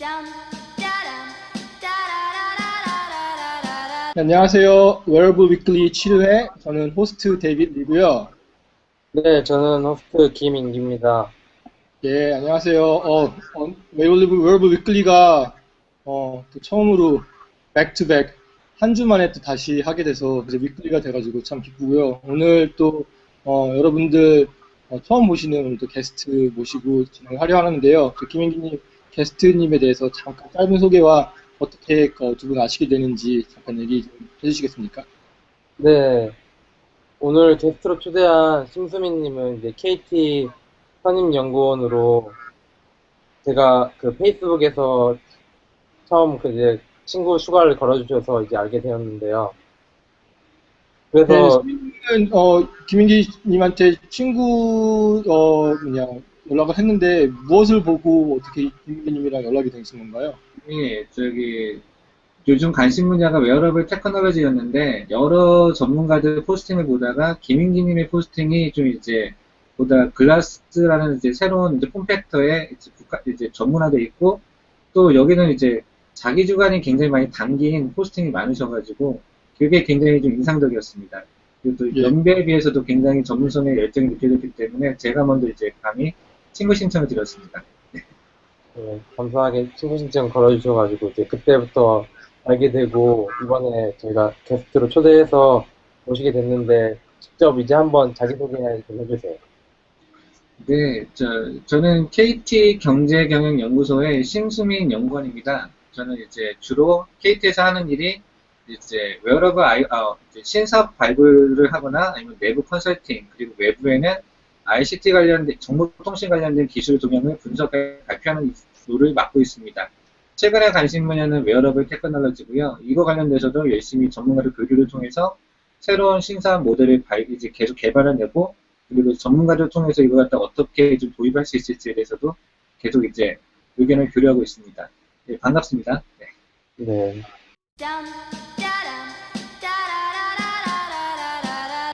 네, 안녕하세요. 웨어러블 위클리 7회. 저는 호스트 데이빗 리고요. 네, 저는 호스트 김인기입니다. 예, 안녕하세요. 웨어러블 위클리가 또 처음으로 백투백 한 주 만에 또 다시 하게 돼서 이제 위클리가 돼가지고 참 기쁘고요. 오늘 또 여러분들 처음 보시는 오늘 또 게스트 모시고 진행하려 하는데요. 김인기님 게스트님에 대해서 잠깐 짧은 소개와 어떻게 두 분 아시게 되는지 잠깐 얘기 좀 해주시겠습니까? 네, 오늘 게스트로 초대한 심수민님은 이제 KT 선임연구원으로 제가 그 페이스북에서 처음 그 이제 친구 추가를 걸어주셔서 이제 알게 되었는데요. 네, 그래서 수민님은 김인기님한테 친구 연락을 했는데 무엇을 보고 어떻게 김인기님이랑 연락이 되신 건가요? 예, 요즘 관심 분야가 웨어러블 테크놀로지였는데, 여러 전문가들 포스팅을 보다가, 김인기님의 포스팅이 좀 이제, 보다 글라스라는 이제 새로운 이제 폼팩터에 이제 전문화되어 있고, 또 여기는 이제 자기 주관이 굉장히 많이 담긴 포스팅이 많으셔가지고, 그게 굉장히 좀 인상적이었습니다. 그리고 또 예. 연배에 비해서도 굉장히 전문성의 열정이 느껴졌기 때문에, 제가 먼저 이제 감히 친구 신청을 드렸습니다. 네, 감사하게 친구 신청 걸어주셔가지고 이제 그때부터 알게 되고 이번에 저희가 게스트로 초대해서 모시게 됐는데 직접 이제 한번 자기소개 좀 해주세요. 네, 저는 KT 경제경영연구소의 심수민 연구원입니다. 저는 이제 주로 KT에서 하는 일이 이제 웨어러블 이제 신사업 발굴을 하거나 아니면 내부 컨설팅, 그리고 외부에는 ICT 관련된, 정보통신 관련된 기술 동향을 분석해 발표하는 롤을 맡고 있습니다. 최근에 관심 분야는 웨어러블 테크놀로지고요. 이거 관련돼서도 열심히 전문가들 교류를 통해서 새로운 신사업 모델을 이제 계속 개발해내고, 그리고 전문가들 통해서 이걸 갖다 어떻게 좀 도입할 수 있을지에 대해서도 계속 이제 의견을 교류하고 있습니다. 네, 반갑습니다. 네. 네.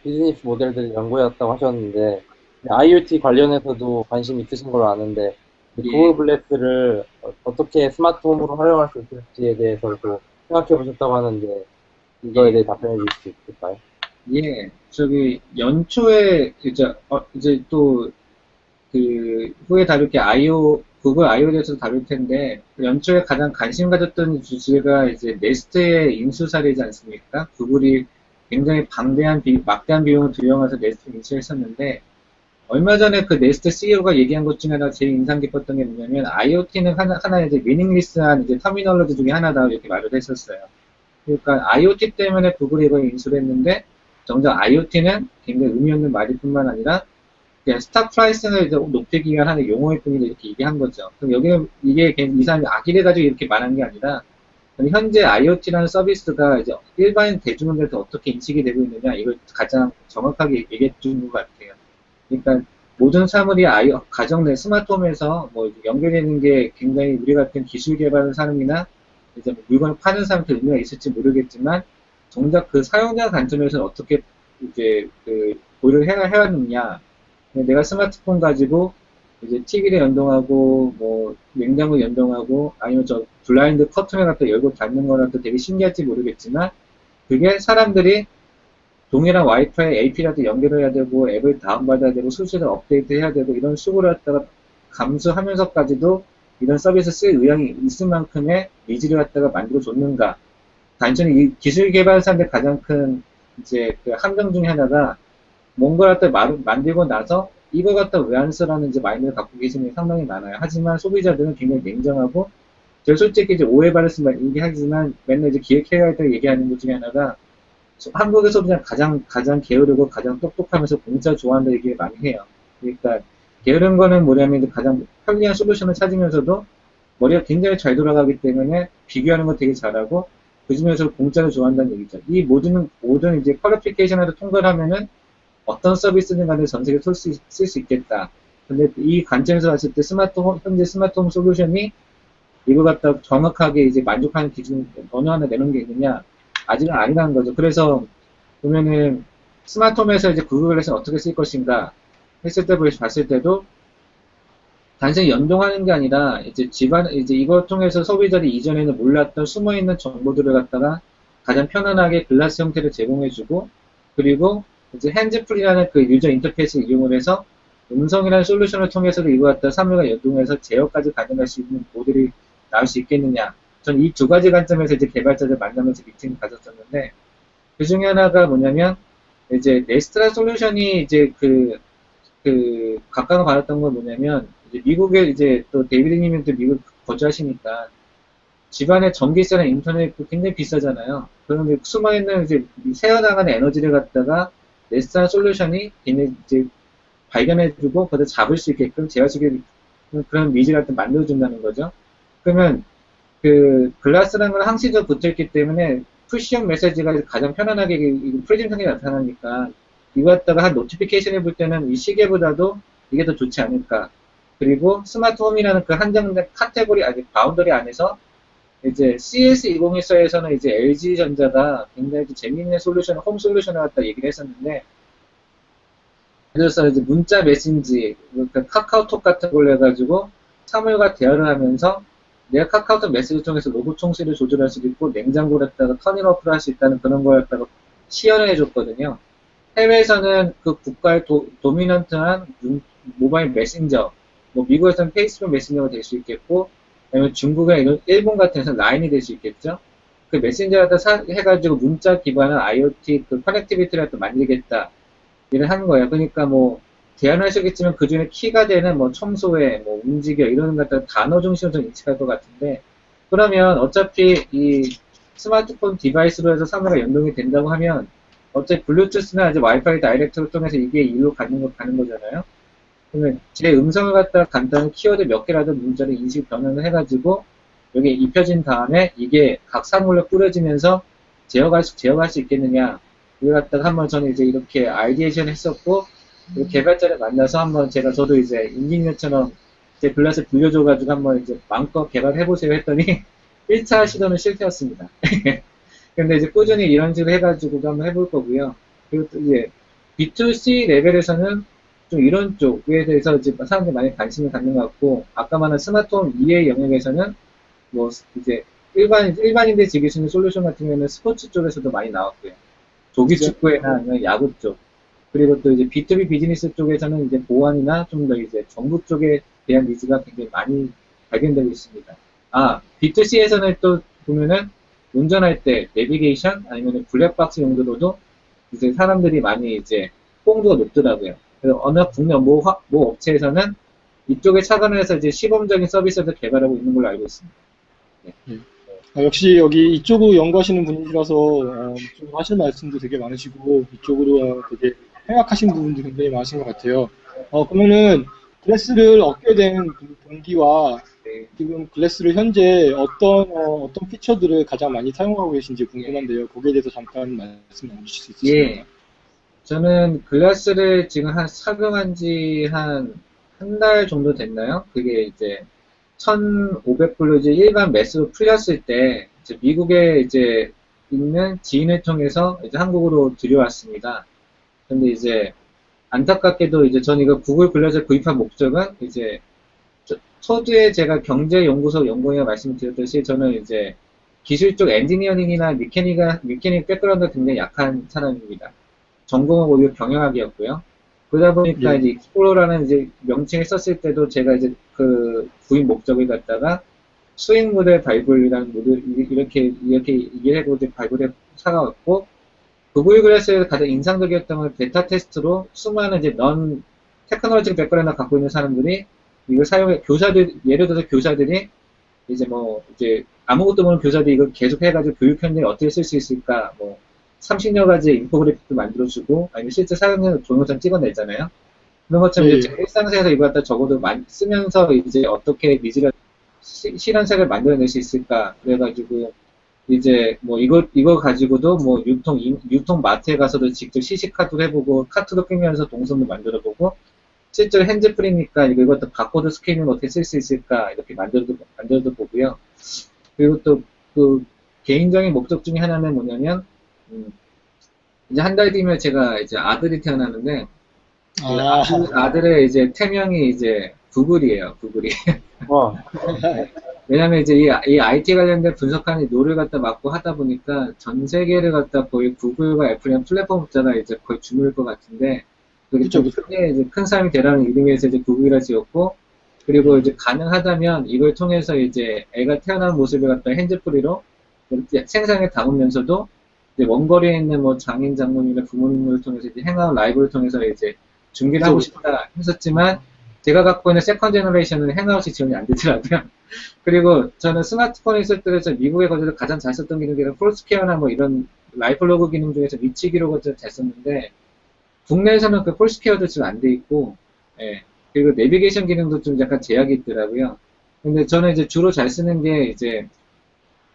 비즈니스 모델들 연구해왔다고 하셨는데 IoT 관련해서도 관심 있으신 걸로 아는데 예. 구글 글래스를 어떻게 스마트홈으로 활용할 수 있을지에 대해서도 생각해 보셨다고 하는데 이거에 대해 답변해 주실 수 있을까요? 예, 연초에 이제 또 후에 다룰 게 구글 아이오에 대해서 다룰 텐데, 연초에 가장 관심 가졌던 주제가 이제 네스트의 인수 사례이지 않습니까? 구글이 굉장히 막대한 비용을 들여와서 네스트 인수했었는데, 얼마 전에 그 네스트 CEO가 얘기한 것 중에 하나 제일 인상 깊었던 게 뭐냐면, IoT는 하나의 이제 미닝리스한 이제 터미널로지 중에 하나다, 이렇게 말을 했었어요. 그러니까 IoT 때문에 구글이 이걸 인수를 했는데, 정작 IoT는 굉장히 의미 없는 말일 뿐만 아니라 그냥 스탁 프라이싱을 이제 높이기 위한 하나의 용어일 뿐이다, 이렇게 얘기한 거죠. 그럼 여기는 이게 이 사람이 악의래가지고 이렇게 말한 게 아니라 현재 IoT라는 서비스가 이제 일반 대중들한테 어떻게 인식이 되고 있느냐, 이걸 가장 정확하게 얘기해 준 것 같아요. 그러니까 모든 사물이 가정 내 스마트홈에서 뭐 연결되는 게 굉장히 우리 같은 기술 개발하는 사람이나 이제 물건을 파는 사람한테 의미가 있을지 모르겠지만, 정작 그 사용자 관점에서는 어떻게 이제 고려를 해왔느냐. 내가 스마트폰 가지고 이제 TV를 연동하고 뭐 냉장고 연동하고 아니면 저 블라인드 커튼을 갖다 열고 닫는 거라도 되게 신기할지 모르겠지만, 그게 사람들이 동일한 와이파이 AP라도 연결해야 되고 앱을 다운받아야 되고 수시로 업데이트 해야 되고 이런 식으로 갖다가 감수하면서까지도 이런 서비스 쓸 의향이 있을 만큼의 니즈를 갖다가 만들어줬는가. 단순히 이 기술 개발사의 가장 큰 이제 그 함정 중에 하나가, 뭔가 갖다 만들고 나서 이거 갖다 왜 안 쓰라는 이제 마인드를 갖고 계시는 게 상당히 많아요. 하지만 소비자들은 굉장히 냉정하고, 제가 솔직히 이제 오해받을 수 얘기하지만 맨날 이제 기획해야 할 때 얘기하는 것 중에 하나가, 한국에서 그냥 가장 게으르고 가장 똑똑하면서 공짜 좋아한다 얘기를 많이 해요. 그러니까 게으른 거는 뭐냐면 가장 편리한 솔루션을 찾으면서도 머리가 굉장히 잘 돌아가기 때문에 비교하는 거 되게 잘하고, 그 중에서 공짜를 좋아한다는 얘기죠. 이 모든 이제 퀄리피케이션을 통과를 하면은 어떤 서비스든 간에 전 세계 쓸 수 있겠다. 근데 이 관점에서 봤을 때 현재 스마트홈 솔루션이 이거 갖다 정확하게 이제 만족하는 기준 어느 하나 내놓은 게 있느냐? 아직은 아니라는 거죠. 그래서 보면은 스마트홈에서 이제 구글 글래스는 어떻게 쓸 것인가 했을 때 봤을 때도 단순히 연동하는 게 아니라 이제 이제 이걸 통해서 소비자들이 이전에는 몰랐던 숨어있는 정보들을 갖다가 가장 편안하게 글라스 형태를 제공해주고, 그리고 이제 핸즈프리라는 그 유저 인터페이스를 이용을 해서 음성이라는 솔루션을 통해서도 이거 갖다 사물과 연동해서 제어까지 가능할 수 있는 모델이 나올 수 있겠느냐. 전 이 두 가지 관점에서 이제 개발자들 만나면서 미팅을 가졌었는데, 그 중에 하나가 뭐냐면, 이제 네스트라 솔루션이 이제 각광을 받았던 건 뭐냐면, 이제 미국에 이제 또 데이비드님은 또 미국 거주하시니까, 집안에 전기세나 인터넷 굉장히 비싸잖아요. 그런데 숨어있는 이제 새어나가는 에너지를 갖다가 네스트라 솔루션이 걔네 이제 발견해주고, 그걸 잡을 수 있게끔 제어할 수 있게 그런 니즈를 갖다 만들어준다는 거죠. 그러면 글라스라는 건 항시적으로 붙어있기 때문에 푸시형 메시지가 가장 편안하게 프리즘성이 나타나니까 이거 갖다가 한 노티피케이션 해볼 때는 이 시계보다도 이게 더 좋지 않을까. 그리고 스마트홈이라는 그 한정된 카테고리, 바운더리 안에서 이제 CS2014에서는 이제 LG전자가 굉장히 재미있는 솔루션, 홈 솔루션을 갖다 얘기를 했었는데, 그래서 이제 문자 메신지, 그러니까 카카오톡 같은 걸로 해가지고 사물과 대화를 하면서 내가 카카오톡 메시지 통해서 로봇 총수를 조절할 수도 있고 냉장고를 갖다가 터닝오프를 할 수 있다는 그런 걸 갖다가 시연을 해줬거든요. 해외에서는 그 국가의 도미넌트한 모바일 메신저, 뭐 미국에서는 페이스북 메신저가 될 수 있겠고, 아니면 중국이나 일본 같은 데서는 라인이 될 수 있겠죠. 그 메신저 갖다 해가지고 문자 기반의 IoT 그 커넥티비티를 갖다 만들겠다. 일을 하는 거예요. 그러니까 뭐, 제안하시겠지만 그 중에 키가 되는 뭐 청소해, 뭐 움직여, 이런 것 갖다 단어 중심으로 좀 인식할 것 같은데, 그러면 어차피 이 스마트폰 디바이스로 해서 사무가 연동이 된다고 하면, 어차피 블루투스나 이제 와이파이 다이렉트를 통해서 이게 일로 가는 거잖아요. 그러면 제 음성을 갖다가 간단한 키워드 몇 개라도 문자를 인식 변환을 해가지고, 여기에 입혀진 다음에 이게 각 사물로 뿌려지면서 제어할 수 있겠느냐. 이걸 갖다가 한번 저는 이제 이렇게 아이디에이션 했었고, 개발자를 만나서 한번 저도 이제 인기니어처럼 제 글라스 빌려줘가지고 한번 이제 마음껏 개발해보세요 했더니 1차 시도는 실패였습니다. 근데 이제 꾸준히 이런 식으로 해가지고도 한번 해볼 거고요. 그리고 또 이제 B2C 레벨에서는 좀 이런 쪽에 대해서 이제 사람들이 많이 관심을 갖는 것 같고, 아까 말한 스마트홈 이외의 영역에서는 뭐 이제 일반인들이 즐길 수 있는 솔루션 같은 경우는 스포츠 쪽에서도 많이 나왔고요. 조기 축구나 아니면 야구 쪽. 그리고 또 이제 B2B 비즈니스 쪽에서는 이제 보안이나 좀 더 이제 정부 쪽에 대한 니즈가 굉장히 많이 발견되고 있습니다. B2C에서는 또 보면은 운전할 때 내비게이션 아니면 블랙박스 용도로도 이제 사람들이 많이 이제 호응도가 높더라고요. 그래서 어느 국내 모 업체에서는 이쪽에 착안을 해서 이제 시범적인 서비스를 개발하고 있는 걸로 알고 있습니다. 네. 역시 여기 이쪽으로 연구하시는 분이라서 좀 하실 말씀도 되게 많으시고 이쪽으로 되게 생각하신 부분도 굉장히 많으신 것 같아요. 그러면은 글래스를 얻게 된 동기와 지금 글래스를 현재 어떤 피처들을 가장 많이 사용하고 계신지 궁금한데요. 거기에 대해서 잠깐 말씀 나눠주실 수 있으신가요? 예. 저는 글라스를 지금 착용한 지 한 달 정도 됐나요? 그게 이제 1,500불로 이제 일반 매스로 풀렸을 때 이제 미국에 이제 있는 지인을 통해서 이제 한국으로 들여왔습니다. 근데 이제 안타깝게도 이제 전 이거 구글 글라스를 구입한 목적은 이제 초두에 제가 경제연구소 연구원이라 말씀드렸듯이 저는 이제 기술 쪽 엔지니어링이나 미케닉 백그라운드가 굉장히 약한 사람입니다. 전공은 오히려 경영학이었고요. 그러다 보니까 이제 익스플로러라는 이제 명칭을 썼을 때도 제가 이제 그 구입 목적을 갖다가 스윙 모델 발굴이라는 모델 이렇게 얘기를 해고 이제 발굴해 사가왔고, 구글 글래스에서 가장 인상적이었던 건 베타 테스트로 수많은 이제 넌 테크놀로지 백그라운드 갖고 있는 사람들이 이걸 사용해 예를 들어서 교사들이 이제 이제 아무것도 모르는 교사들이 이걸 계속 해가지고 교육 현장에 어떻게 쓸 수 있을까 30여 가지 인포그래픽도 만들어주고, 아니면 실제 사용자는 동영상 찍어내잖아요. 그런 것처럼 이제 일상생활에서 이거 갖다 적어도 쓰면서 이제 어떻게 니즈가 실현색을 만들어낼 수 있을까. 그래가지고, 이제 이거 가지고도 유통 마트에 가서도 직접 시식카드도 해보고, 카트도 끼면서 동선도 만들어보고, 실제로 핸즈프리니까 이것도 바코드 스캐닝을 어떻게 쓸 수 있을까. 이렇게 만들어도 보고요. 그리고 또 개인적인 목적 중에 하나는 뭐냐면, 이제 한 달 뒤면 제가 이제 아들이 태어나는데, 아들의 이제 태명이 이제 구글이에요, 구글이. 와, 왜냐면 이제 이 IT 관련된 분석하는 노를 갖다 맡고 하다 보니까 전 세계를 갖다 거의 구글과 애플이랑 플랫폼 자가 이제 거의 주물일 것 같은데, 그게 그쵸, 좀 그쵸. 크게 이제 큰 사람이 되라는 의미에서 이제 구글이라 지었고, 그리고 이제 가능하다면 이걸 통해서 이제 애가 태어난 모습을 갖다 핸즈프리로 생생하게 담으면서도 이제 먼 거리에 있는 뭐 장인 장모님이나 부모님을 통해서 이제 행하운 라이브를 통해서 이제 중계를 하고 그쵸, 싶다 했었지만, 제가 갖고 있는 세컨 제너레이션은 행아웃이 지원이 안 되더라고요. 그리고 저는 스마트폰이 있을 때에서 미국에 거기서 가장 잘 썼던 기능들은 폴스케어나 뭐 이런 라이프 로그 기능 중에서 위치 기록을 잘 썼는데, 국내에서는 그 폴스케어도 지금 안 돼 있고, 예. 그리고 내비게이션 기능도 좀 약간 제약이 있더라고요. 근데 저는 이제 주로 잘 쓰는 게 이제,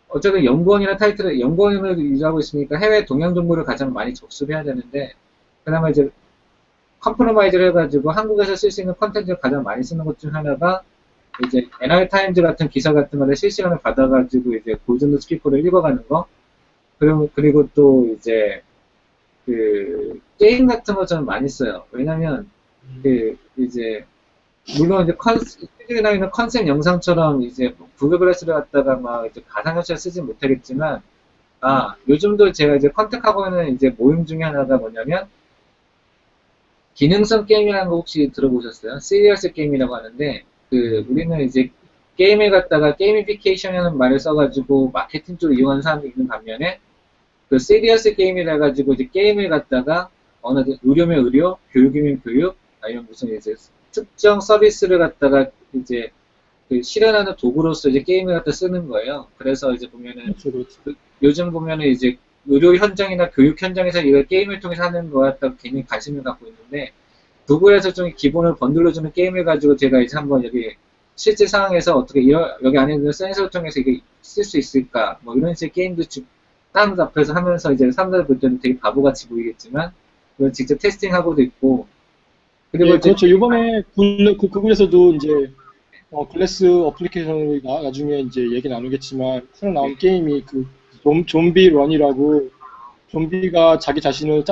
어쨌든 연구원이나 타이틀을, 연구원을 유지하고 있으니까 해외 동양 정보를 가장 많이 접수를 해야 되는데, 그나마 이제 컴프로마이즈를 해가지고 한국에서 쓸 수 있는 컨텐츠를 가장 많이 쓰는 것 중 하나가 이제 NR타임즈 같은 기사 같은 거를 실시간으로 받아가지고 이제 고전도 스피커를 읽어가는 거. 그리고 또 이제 그 게임 같은 거 저는 많이 써요. 왜냐면 그 이제 물론 이제 시중에 나있는 컨셉 영상처럼 이제 구글 글래스를 갖다가 막 이제 가상현실 쓰진 못하겠지만, 요즘도 제가 이제 컨택하고 있는 이제 모임 중에 하나가 뭐냐면 기능성 게임이라는 거 혹시 들어보셨어요? 시리어스 게임이라고 하는데, 우리는 이제 게임을 갖다가 게이미피케이션이라는 말을 써가지고 마케팅 쪽으로 이용하는 사람이 있는 반면에, 그 시리어스 게임이라 가지고 이제 게임을 갖다가 어느 의료면 의료, 교육이면 교육, 아니면 무슨 이제 특정 서비스를 갖다가 이제 그 실현하는 도구로서 이제 게임을 갖다 쓰는 거예요. 그래서 이제 보면은 그렇죠, 그렇죠. 요즘 보면은 이제 의료 현장이나 교육 현장에서 이걸 게임을 통해서 하는 거 갖다 괜히 관심을 갖고 있는데, 구글에서 좀 기본을 번들러 주는 게임을 가지고 제가 이제 한번 여기 실제 상황에서 어떻게 여기 안에 있는 센서를 통해서 이게 쓸 수 있을까, 뭐 이런 식의 게임도 사람들 앞에서 하면서 이제 사람들 볼 때는 되게 바보같이 보이겠지만 그걸 직접 테스팅하고도 있고. 그리고 예, 이제 그렇죠. 이번에 구글에서도 이제 글래스 어플리케이션을 나중에 이제 얘기 나누겠지만 새로 나온 게임이 그 좀비 런이라고, 좀비가 자기 자신을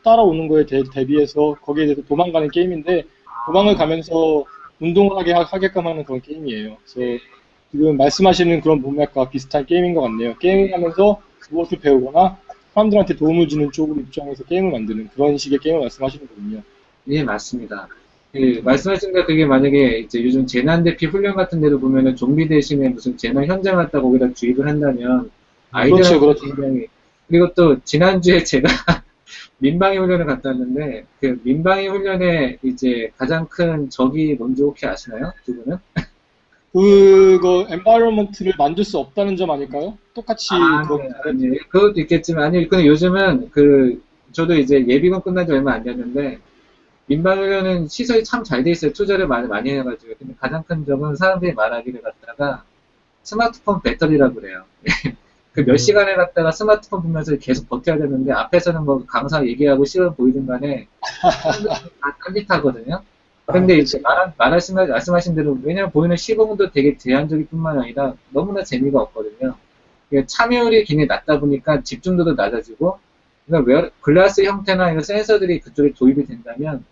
따라오는 거에 대비해서 거기에 대해서 도망가는 게임인데, 도망을 가면서 운동을 하게끔 하는 그런 게임이에요. 그래서 지금 말씀하시는 그런 문맥과 비슷한 게임인 것 같네요. 게임을 하면서 무엇을 배우거나 사람들한테 도움을 주는 쪽으로 입장해서 게임을 만드는 그런 식의 게임을 말씀하시는 거군요. 예, 맞습니다. 말씀하신 게 그게 만약에 이제 요즘 재난 대피 훈련 같은 데도 보면은 좀비 대신에 무슨 재난 현장 갖다 거기다 주입을 한다면 그렇죠, 아이들한테 그렇죠. 굉장히. 그리고 또 지난주에 제가 민방위 훈련을 갔다 왔는데, 그 민방위 훈련에 이제 가장 큰 적이 뭔지 혹시 아시나요? 두 분은? 그거 environment를 만들 수 없다는 점 아닐까요? 똑같이 네, 아니, 그것도 있겠지만, 아니, 근데 요즘은 저도 이제 예비군 끝난 지 얼마 안 됐는데, 민방위는 시설이 참 잘 돼 있어요. 투자를 많이 해가지고. 근데 가장 큰 점은 사람들이 말하기를 갖다가 스마트폰 배터리라고 그래요. 그 몇 시간을 갖다가 스마트폰 보면서 계속 버텨야 되는데, 앞에서는 뭐 강사 얘기하고 시간 보이든 간에 사람들이 다 딴짓하거든요. 근데 이제 말씀하신 대로, 왜냐면 보이는 시공도 되게 제한적일 뿐만 아니라 너무나 재미가 없거든요. 참여율이 굉장히 낮다 보니까 집중도도 낮아지고, 그러니까 글라스 형태나 이런 센서들이 그쪽에 도입이 된다면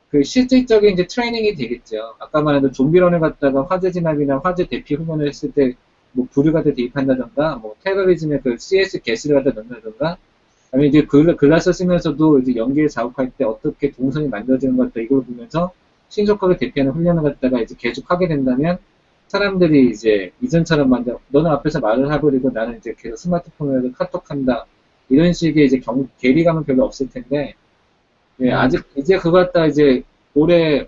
그 실질적인 이제 트레이닝이 되겠죠. 아까 말한 좀비런을 갖다가 화재 진압이나 화재 대피 훈련을 했을 때 뭐 부류가 대입한다던가, 뭐 테러리즘의 그 CS 게스를 갖다 넣는다던가, 아니면 이제 글라스 쓰면서도 이제 연기를 자극할 때 어떻게 동선이 만들어지는 것 같다, 이걸 보면서 신속하게 대피하는 훈련을 갖다가 이제 계속 하게 된다면 사람들이 이제 이전처럼 너는 앞에서 말을 해버리고 나는 이제 계속 스마트폰으로 카톡한다, 이런 식의 이제 괴리감은 별로 없을 텐데, 아직 이제 그거 갖다 이제 올해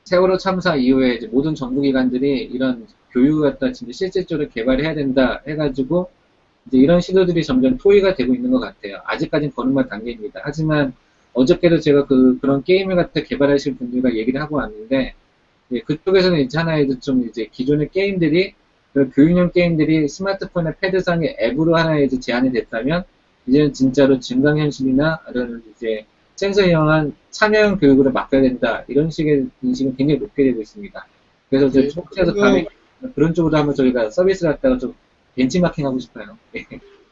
세월호 참사 이후에 이제 모든 정부기관들이 이런 교육을 갖다 진짜 실질적으로 개발해야 된다 해가지고 이제 이런 시도들이 점점 토의가 되고 있는 것 같아요. 아직까지는 거듭난 단계입니다. 하지만 어저께도 제가 그런 게임을 갖다 개발하실 분들과 얘기를 하고 왔는데, 그쪽에서는 이제 하나의 좀 이제 기존의 게임들이, 교육용 게임들이 스마트폰의 패드상의 앱으로 하나의 이제 제한이 됐다면, 이제는 진짜로 증강현실이나 이런 이제 센서 이용한 참여형 교육으로 맡겨야 된다, 이런 식의 인식은 굉장히 높게 되고 있습니다. 그래서 이제 혹시라도 다음에 그런 쪽으로 한번 저희가 서비스를 갖다가 좀 벤치마킹 하고 싶어요.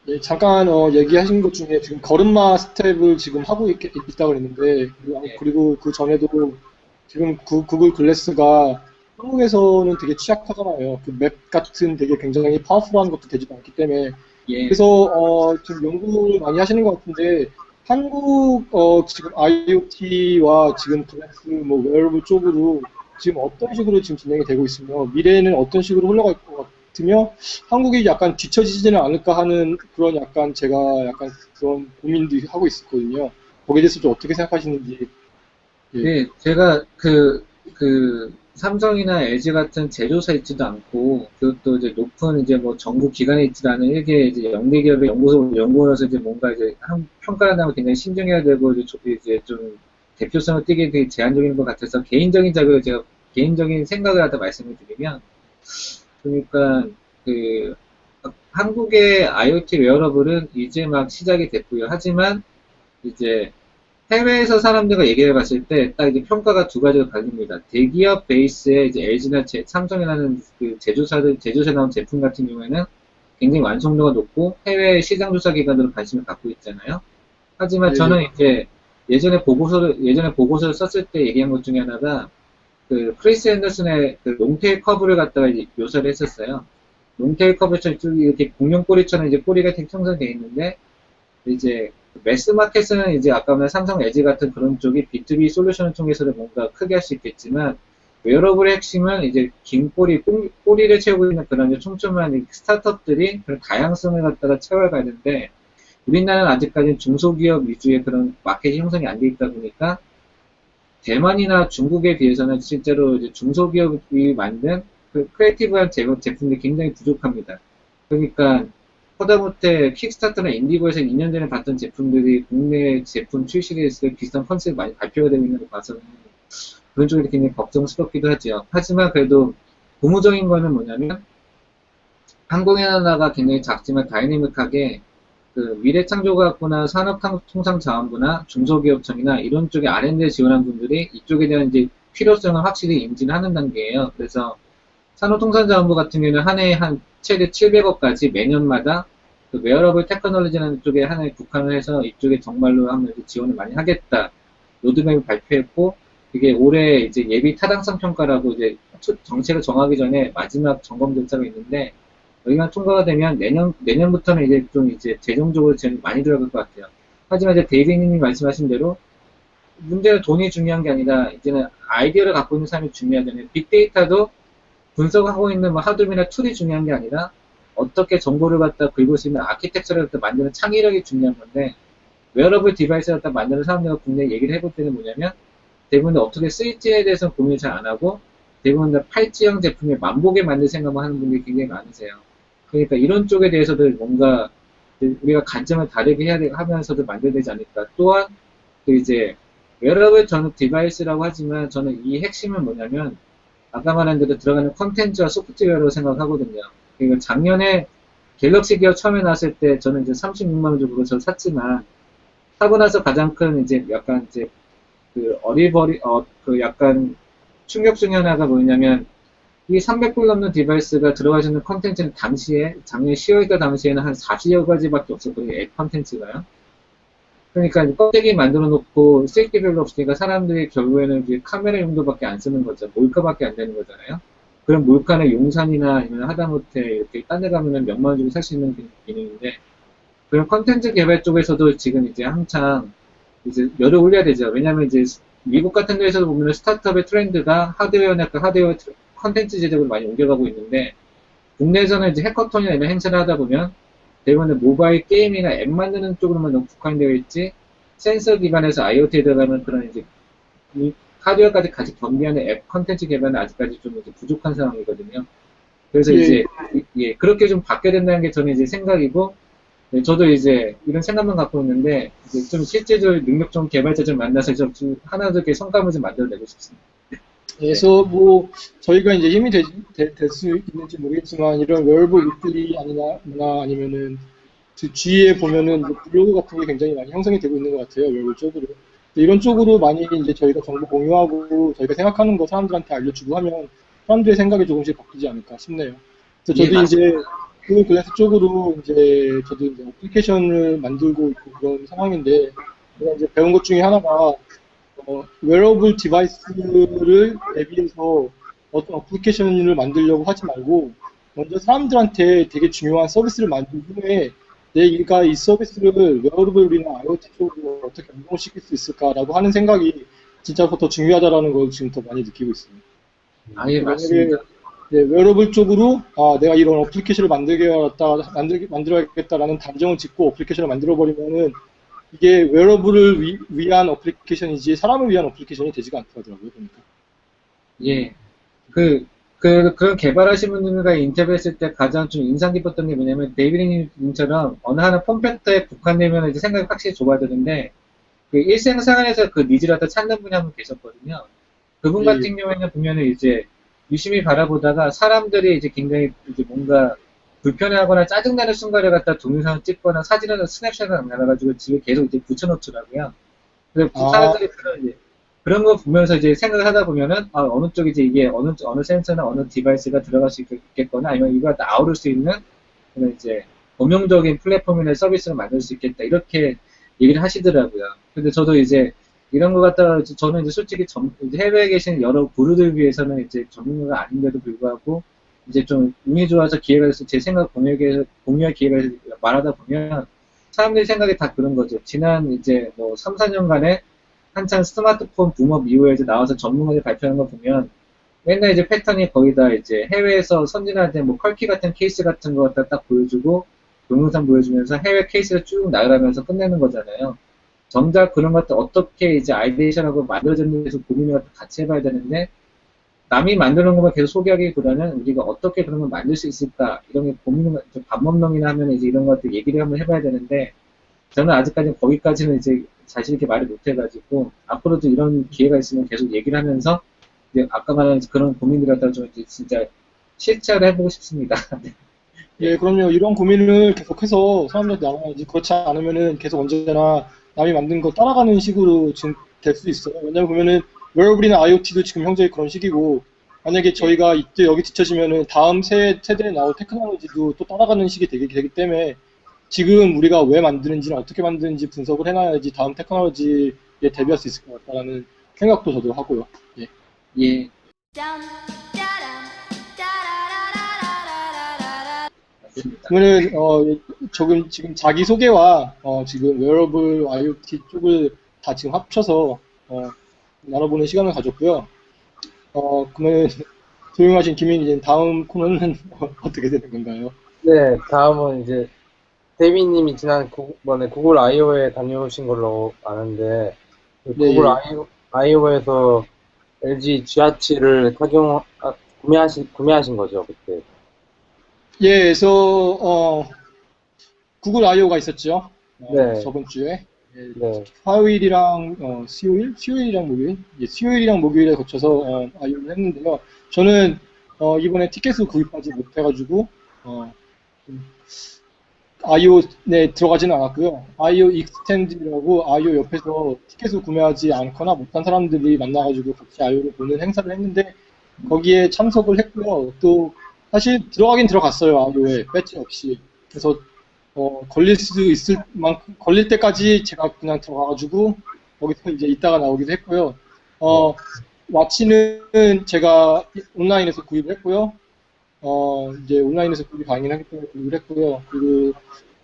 예, 잠깐 얘기하신 것 중에 지금 걸음마 스텝을 지금 하고 있다고 그랬는데, 그리고 그 전에도 지금 구글 글래스가 한국에서는 되게 취약하잖아요. 그 맵 같은 되게 굉장히 파워풀한 것도 되지 않기 때문에. 예. 그래서 지금 연구를 많이 하시는 것 같은데 한국 지금 IoT와 지금 글래스 뭐 웨어러블 쪽으로 지금 어떤 식으로 지금 진행이 되고 있으며 미래에는 어떤 식으로 흘러갈 것 같으며 한국이 약간 뒤처지지는 않을까 하는 그런 약간 제가 약간 그런 고민도 하고 있었거든요. 거기에 대해서 좀 어떻게 생각하시는지. 예. 네, 제가 삼성이나 LG 같은 제조사 있지도 않고, 그것도 이제 높은 이제 뭐 정부 기관에 있지도 않은 일개 이제 영리 기업의 연구원으로서 이제 뭔가 이제 평가를 하면 굉장히 신중해야 되고, 이제 좀 대표성을 띠기 되게 제한적인 것 같아서 개인적인 자료를 제가 개인적인 생각을 하다 말씀을 드리면, 그러니까 그 한국의 IoT 웨어러블은 이제 막 시작이 됐고요. 하지만 이제 해외에서 사람들과 얘기해 봤을 때, 딱 이제 평가가 두 가지로 갈립니다. 대기업 베이스의 이제 LG나 삼성이라는 그 제조사에 나온 제품 같은 경우에는 굉장히 완성도가 높고, 해외 시장 조사 기관으로 관심을 갖고 있잖아요. 하지만 네. 저는 이제 예전에 보고서를 썼을 때 얘기한 것 중에 하나가, 그 크리스 앤더슨의 그 롱테일 커브를 갖다가 이제 묘사를 했었어요. 롱테일 커브처럼 이렇게 공룡 꼬리처럼 이제 꼬리가 형성되어 있는데, 이제 매스 마켓은 이제 아까 말한 삼성 LG 같은 그런 쪽이 B2B 솔루션을 통해서도 뭔가 크게 할 수 있겠지만 웨어러블의 핵심은 이제 긴 꼬리를 채우고 있는 그런 이제 촘촘한 스타트업들이 그런 다양성을 갖다가 채워가야 되는데 우리나라는 아직까지 중소기업 위주의 그런 마켓이 형성이 안 돼 있다 보니까 대만이나 중국에 비해서는 실제로 이제 중소기업이 만든 그 크리에이티브한 제품들이 굉장히 부족합니다. 그러니까 하다못해 킥스타터나 인디고에서 2년 전에 봤던 제품들이 국내 제품 출시를 했을 때 비슷한 컨셉이 많이 발표가 되고 있는 걸 봐서는 그런 쪽이 굉장히 걱정스럽기도 하죠. 하지만 그래도 고무적인 거는 뭐냐면 한국의 굉장히 작지만 다이내믹하게 그 미래창조과학부나 산업통상자원부나 중소기업청이나 이런 쪽에 R&D 지원한 분들이 이쪽에 대한 이제 필요성을 확실히 인지를 하는 단계예요. 그래서 산업통상자원부 같은 경우는 한 해에 한 최대 700억까지 매년마다 그 웨어러블 테크놀로지라는 쪽에 하나에 국한을 해서 이쪽에 정말로 한번 지원을 많이 하겠다. 로드맵을 발표했고, 그게 올해 이제 예비 타당성 평가라고 이제 정책을 정하기 전에 마지막 점검 절차가 있는데, 여기가 통과가 되면 내년부터는 이제 좀 이제 재정적으로 지원이 많이 들어갈 것 같아요. 하지만 이제 데이비님이 말씀하신 대로 문제는 돈이 중요한 게 아니라 이제는 아이디어를 갖고 있는 사람이 중요하잖아요. 빅데이터도 분석하고 있는 뭐 하드웨어나 툴이 중요한 게 아니라 어떻게 정보를 갖다 긁을 수 있는 아키텍처를 갖다 만드는 창의력이 중요한 건데 웨어러블 디바이스를 갖다 만드는 사람들과 국내에 얘기를 해볼 때는 뭐냐면 대부분 어떻게 쓰일지에 대해서 고민을 잘 안 하고 대부분 다 팔찌형 제품에 만보게 만들 생각만 하는 분들이 굉장히 많으세요. 그러니까 이런 쪽에 대해서도 뭔가 우리가 관점을 다르게 하면서도 만들어야 되지 않을까. 또한 그 이제 웨어러블 저는 디바이스라고 하지만 저는 이 핵심은 뭐냐면 아까 말한 대로 들어가는 컨텐츠와 소프트웨어로 생각하거든요. 그러니까 작년에 갤럭시 기어 처음에 나왔을 때 저는 이제 36만 원 주고 그걸 샀지만 사고 나서 가장 큰 이제 약간 이제 그 그 약간 충격 중에 하나가 뭐냐면 이 300불 넘는 디바이스가 들어가 있는 컨텐츠는 당시에 작년 10월달 당시에는 한 40여 가지밖에 없었거든요. 앱 컨텐츠가요. 그러니까 껍데기 만들어 놓고 쓸게 별로 없으니까 사람들이 결국에는 이제 카메라 용도밖에 안 쓰는 거죠. 몰카밖에 안 되는 거잖아요. 그럼 몰카는 용산이나 아니면 하다못해 이렇게 딴 데 가면은 몇만 원 주고 살 수 있는 기능인데 그럼 컨텐츠 개발 쪽에서도 지금 이제 한창 이제 열을 올려야 되죠. 왜냐면 이제 미국 같은 데에서 보면 스타트업의 트렌드가 하드웨어나 하드웨어 컨텐츠 제작으로 많이 옮겨가고 있는데 국내에서는 이제 해커톤이나 이런 행사를 하다 보면 대부분 모바일 게임이나 앱 만드는 쪽으로만 너무 국한되어 있지 센서 기반에서 IoT에 들어가는 그런 이제 하드웨어까지 같이 겸비하는 앱 컨텐츠 개발은 아직까지 좀 이제 부족한 상황이거든요. 그래서 예. 이제 그렇게 좀 바뀌어야 된다는 게 저는 이제 생각이고 네, 저도 이제 이런 생각만 갖고 있는데 이제 좀 실제적으로 능력 좋은 개발자 좀 만나서 좀 하나도 이렇게 성과물 좀 만들어내고 싶습니다. 그래서 뭐 저희가 이제 힘이 될 수 있는지 모르겠지만 이런 웨어러블 위클리 아니면은 그 주위에 보면은 이제 블로그 같은 게 굉장히 많이 형성이 되고 있는 것 같아요. 웨어러블 쪽으로. 이런 쪽으로 많이 이제 저희가 정보 공유하고 저희가 생각하는 거 사람들한테 알려주고 하면 사람들의 생각이 조금씩 바뀌지 않을까 싶네요. 그래서 저도 이제 구글 글래스 쪽으로 이제 저도 이제 어플리케이션을 만들고 있고 그런 상황인데 제가 이제 배운 것 중에 하나가 웨어러블 디바이스를 대비해서 어떤 어플리케이션을 만들려고 하지 말고 먼저 사람들한테 되게 중요한 서비스를 만든 후에 내가 이 서비스를 웨어러블이나 IoT 쪽으로 어떻게 연동시킬 수 있을까라고 하는 생각이 진짜 더 중요하다라는 걸 지금 더 많이 느끼고 있습니다. 예, 맞습니다. 네, 웨어러블 쪽으로 내가 이런 어플리케이션을 만들어야겠다라는 단정을 짓고 어플리케이션을 만들어버리면은 이게 웨어러블을 위한 어플리케이션이지 사람을 위한 어플리케이션이 되지가 않더라고요, 보니까. 예. 그런 개발하신 분들과 인터뷰했을 때 가장 좀 인상 깊었던 게 뭐냐면, 데이비드님처럼 어느 하나 폼팩터에 국한되면 이제 생각이 확실히 좁아야 되는데, 그 일생생활에서 그 니즈를 갖다 찾는 분이 한 분 계셨거든요. 그분 예, 같은 경우에는 보면은 이제 유심히 바라보다가 사람들이 이제 굉장히 이제 뭔가 불편해하거나 짜증나는 순간을 갖다 동영상을 찍거나 사진을 스냅샷을 남겨가지고 집에 계속 이제 붙여놓더라고요. 그래서 아, 사람들이 그런 거 보면서 이제 생각을 하다 보면은, 어느 쪽이 이제 이게 어느 센서나 어느 디바이스가 들어갈 수 있겠거나 아니면 이걸 다 아우를 수 있는 그런 이제 범용적인 플랫폼이나 서비스를 만들 수 있겠다. 이렇게 얘기를 하시더라고요. 근데 저도 이제 이런 거 갖다가 저는 이제 솔직히 이제 해외에 계신 여러 부류들 위해서는 이제 전문가가 아닌데도 불구하고 이제 좀 운이 좋아서 기회가 돼서 제 생각 공유할 기회가 돼서 말하다 보면 사람들이 생각이 다 그런 거죠. 지난 이제 뭐 3, 4년간에 한창 스마트폰 붐업 이후에 이제 나와서 전문가들이 발표하는 거 보면 맨날 이제 패턴이 거의 다 이제 해외에서 선진할 때 뭐 컬키 같은 케이스 같은 거 갖다 딱 보여주고 동영상 보여주면서 해외 케이스를 쭉 나열하면서 끝내는 거잖아요. 정작 그런 것들 어떻게 이제 아이데이션하고 만들어졌는지에서 고민을 같이 해봐야 되는데 남이 만드는 것만 계속 소개하기보다는 우리가 어떻게 그런 걸 만들 수 있을까 이런 게 고민을 반복능이나 하면 이제 이런 것들 얘기를 한번 해봐야 되는데 저는 아직까지 거기까지는 이제 자신 있게 말을 못 해가지고 앞으로도 이런 기회가 있으면 계속 얘기를 하면서 이제 아까 말한 그런 고민들 갖다 좀 이제 진짜 실체화를 해보고 싶습니다. 예, 그럼요. 이런 고민을 계속해서 사람들한테 나눠야지. 그렇지 않으면은 계속 언제나 남이 만든 거 따라가는 식으로 지금 될 수 있어요. 왜냐면 보면은 웨어러블이나 IoT도 지금 현재 그런 시기고, 만약에 저희가 이때 여기 뒤처지면은 다음 세대에 나올 테크놀로지도 또 따라가는 식이 되기 때문에 지금 우리가 왜 만드는지는 어떻게 만드는지 분석을 해놔야지 다음 테크놀로지에 대비할 수 있을 것 같다는 생각도 저도 하고요. 예. 예, Dum, da-dum, da-da-da-da-da-da-da-da. 맞습니다. 그러면은 지금 자기 소개와 지금 웨어러블 IoT 쪽을 다 지금 합쳐서 나눠보는 시간을 가졌고요. 그러면 조용하신 김민희 다음 코너는 어떻게 되는 건가요? 네, 다음은 이제 데이비님이 지난번에 구글 I/O에 다녀오신 걸로 아는데 그 네, 구글 예. I/O에서 LG G7을 구매하신 거죠 그때. 예, 그래서 구글 I/O가 있었죠. 네. 저번 주에. 예, 네, 화요일이랑 수요일이랑 목요일, 예, 수요일이랑 목요일에 거쳐서 I/O를 했는데요. 저는 이번에 티켓을 구입하지 못해가지고 I/O에 들어가지는 않았고요. I/O 익스텐드라고 I/O 옆에서 티켓을 구매하지 않거나 못한 사람들이 만나가지고 같이 I/O를 보는 행사를 했는데 거기에 참석을 했고요. 또 사실 들어가긴 들어갔어요. I/O에 배지 없이. 그래서 걸릴 수 있을 만큼 걸릴 때까지 제가 그냥 들어가가지고 거기서 이제 있다가 나오기도 했고요. 와치는 제가 온라인에서 구입을 했고요. 이제 온라인에서 구입이 가능하기 때문에 구입을 했고요. 그리고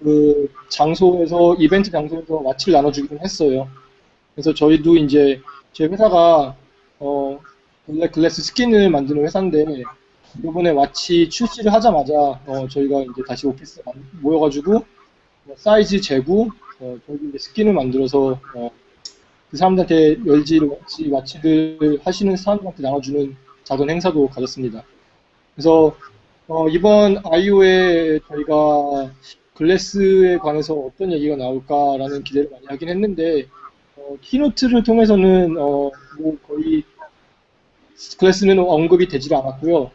그 장소에서 이벤트 장소에서 와치를 나눠주기는 했어요. 그래서 저희도 이제 제 회사가 원래 글래스 스킨을 만드는 회사인데 이번에 와치 출시를 하자마자 저희가 이제 다시 오피스에 모여가지고 사이즈 재고 저희 이제 스킨을 만들어서 그 사람들한테 LG 와치를 하시는 사람들한테 나눠주는 작은 행사도 가졌습니다. 그래서 이번 I/O에 저희가 글래스에 관해서 어떤 얘기가 나올까라는 기대를 많이 하긴 했는데 키노트를 통해서는 뭐 거의 글래스는 언급이 되질 않았고요.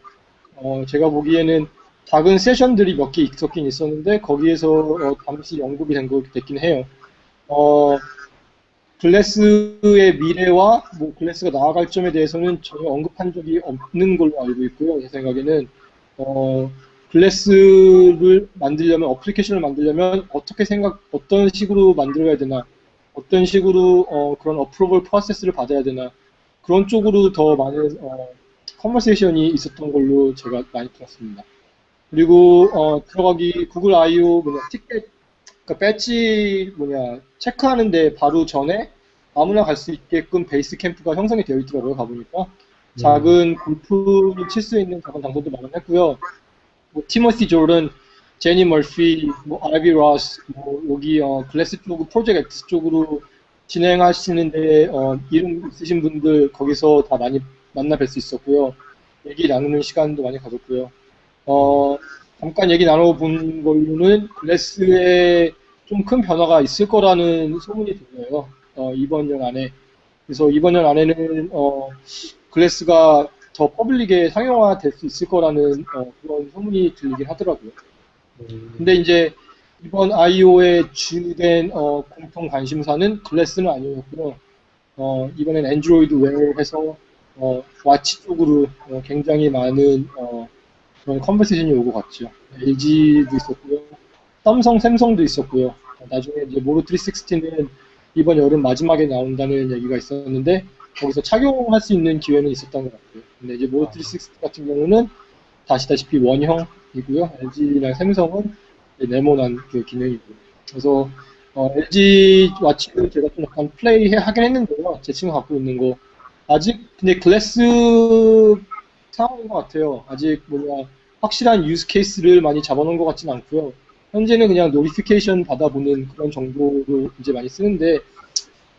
제가 보기에는 작은 세션들이 몇 개 있었긴 있었는데 거기에서 잠시 언급이 됐긴 해요. 글래스의 미래와 뭐 글래스가 나아갈 점에 대해서는 전혀 언급한 적이 없는 걸로 알고 있고요. 제 생각에는 글래스를 만들려면 어플리케이션을 만들려면 어떤 식으로 만들어야 되나 어떤 식으로 그런 어프로벌 프로세스를 받아야 되나 그런 쪽으로 더 많은 컨버세이션이 있었던 걸로 제가 많이 들었습니다. 그리고 들어가기 구글 I/O 티켓 그러니까 배지 체크하는데 바로 전에 아무나 갈 수 있게끔 베이스 캠프가 형성이 되어 있더라고요. 가보니까 작은 골프를 칠 수 있는 작은 장소도 마련했고요. 뭐 티모시 조던, 제니 머피, 뭐 아이비 로스, 뭐 여기 글래스 쪽 프로젝트 X 쪽으로 진행하시는데 이름 있으신 분들 거기서 다 많이 만나 뵐 수 있었고요. 얘기 나누는 시간도 많이 가졌고요. 잠깐 얘기 나눠본 걸로는 글래스에 좀 큰 변화가 있을 거라는 소문이 들려요. 이번 년 안에. 그래서 이번 년 안에는 글래스가 더 퍼블릭에 상용화 될 수 있을 거라는 그런 소문이 들리긴 하더라고요. 근데 이제 이번 I/O의 주된 공통 관심사는 글래스는 아니었고요. 이번엔 안드로이드 웨어해서 와치 쪽으로 굉장히 많은 그런 컨버세이션이 오고 갔죠. LG도 있었고요. 샘성도 있었고요. 나중에 이제 모로 360는 이번 여름 마지막에 나온다는 얘기가 있었는데 거기서 착용할 수 있는 기회는 있었던 것 같고요. 근데 이제 모로 360 같은 경우는 아시다시피 원형이고요. LG랑 샘성은 네모난 그 기능이고요. 그래서 LG 와치를 제가 좀 약간 플레이 하긴 했는데요. 제 친구가 갖고 있는 거 아직 근데 글래스 상황인 것 같아요. 아직 확실한 유즈 케이스를 많이 잡아놓은 것 같지는 않고요. 현재는 그냥 노티피케이션 받아보는 그런 정도로 이제 많이 쓰는데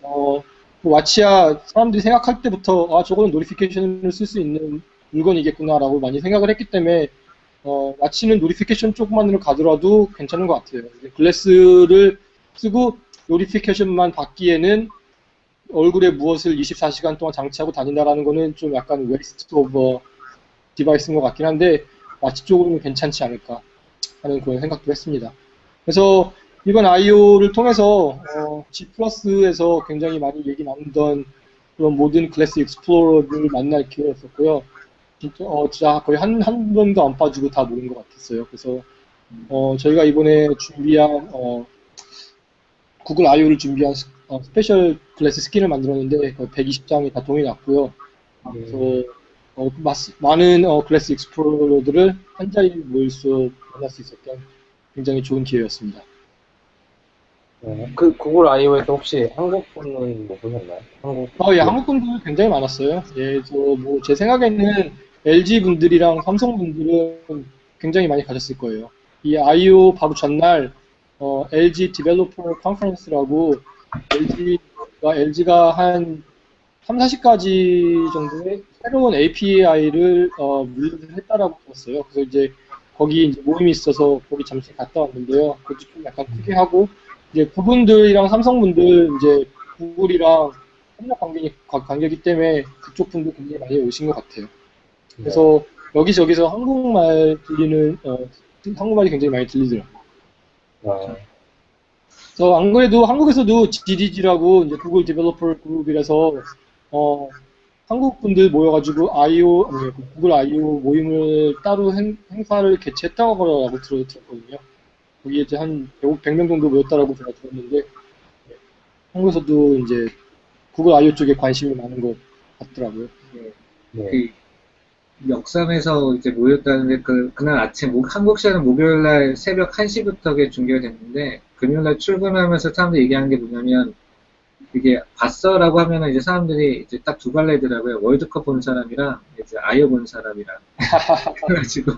그 와치야 사람들이 생각할 때부터 저거는 노티피케이션을 쓸 수 있는 물건이겠구나라고 많이 생각을 했기 때문에 와치는 노티피케이션 쪽만으로 가더라도 괜찮은 것 같아요. 글래스를 쓰고 노티피케이션만 받기에는 얼굴에 무엇을 24시간 동안 장치하고 다닌다라는 거는 좀 약간 웨이스트 오브 디바이스인 것 같긴 한데 와치 쪽으로는 괜찮지 않을까 하는 그런 생각도 했습니다. 그래서 이번 I/O를 통해서 G 플러스에서 굉장히 많이 얘기 나누던 그런 모든 글래스 익스플로러를 만날 기회였었고요. 진짜 거의 한 번도 안 빠지고 다 모른 것 같았어요. 그래서 저희가 이번에 준비한 구글 I/O를 준비한 스페셜 글래스 스킨을 만들었는데 120장이 다 동이 났고요. 그래서 많은 글래스 익스플로러들을 한 자리에 만날 수 있었던 굉장히 좋은 기회였습니다. 그 구글 I/O에서 혹시 한국 분은 못 보셨나요? 예, 한국 분들 굉장히 많았어요. 예, 제 생각에는 LG 분들이랑 삼성 분들은 굉장히 많이 가셨을 거예요. 이 I/O 바로 전날 LG 디벨로퍼 컨퍼런스라고 LG가 한 3, 40가지 정도의 새로운 API를 릴리즈 했다라고 들었어요. 그래서 이제 거기 이제 모임이 있어서 거기 잠시 갔다 왔는데요. 그것도 좀 약간 크게 하고 이제 그분들이랑 삼성분들 이제 구글이랑 협력 관계이기 때문에 그쪽 분도 굉장히 많이 오신 것 같아요. 그래서 여기저기서 한국말이 굉장히 많이 들리더라고요. 그래서 안 그래도 한국에서도 GDG라고 이제 구글 디벨로퍼 그룹이라서 한국 분들 모여가지고 구글 I/O 모임을 따로 행사를 개최했다고 들었거든요. 거기에 이제 한 100명 정도 모였다라고 제가 들었는데 한국에서도 이제 구글 I/O 쪽에 관심이 많은 것 같더라고요. 그 역삼에서 이제 모였다는데 그날 아침 한국 시간은 목요일날 새벽 1시부터 중계가 됐는데 금요일날 출근하면서 사람들이 얘기하는 게 뭐냐면 이게 봤어라고 하면은 이제 사람들이 이제 딱 두 갈래더라고요. 월드컵 본 사람이랑 이제 I/O 본 사람이랑. 그래가지고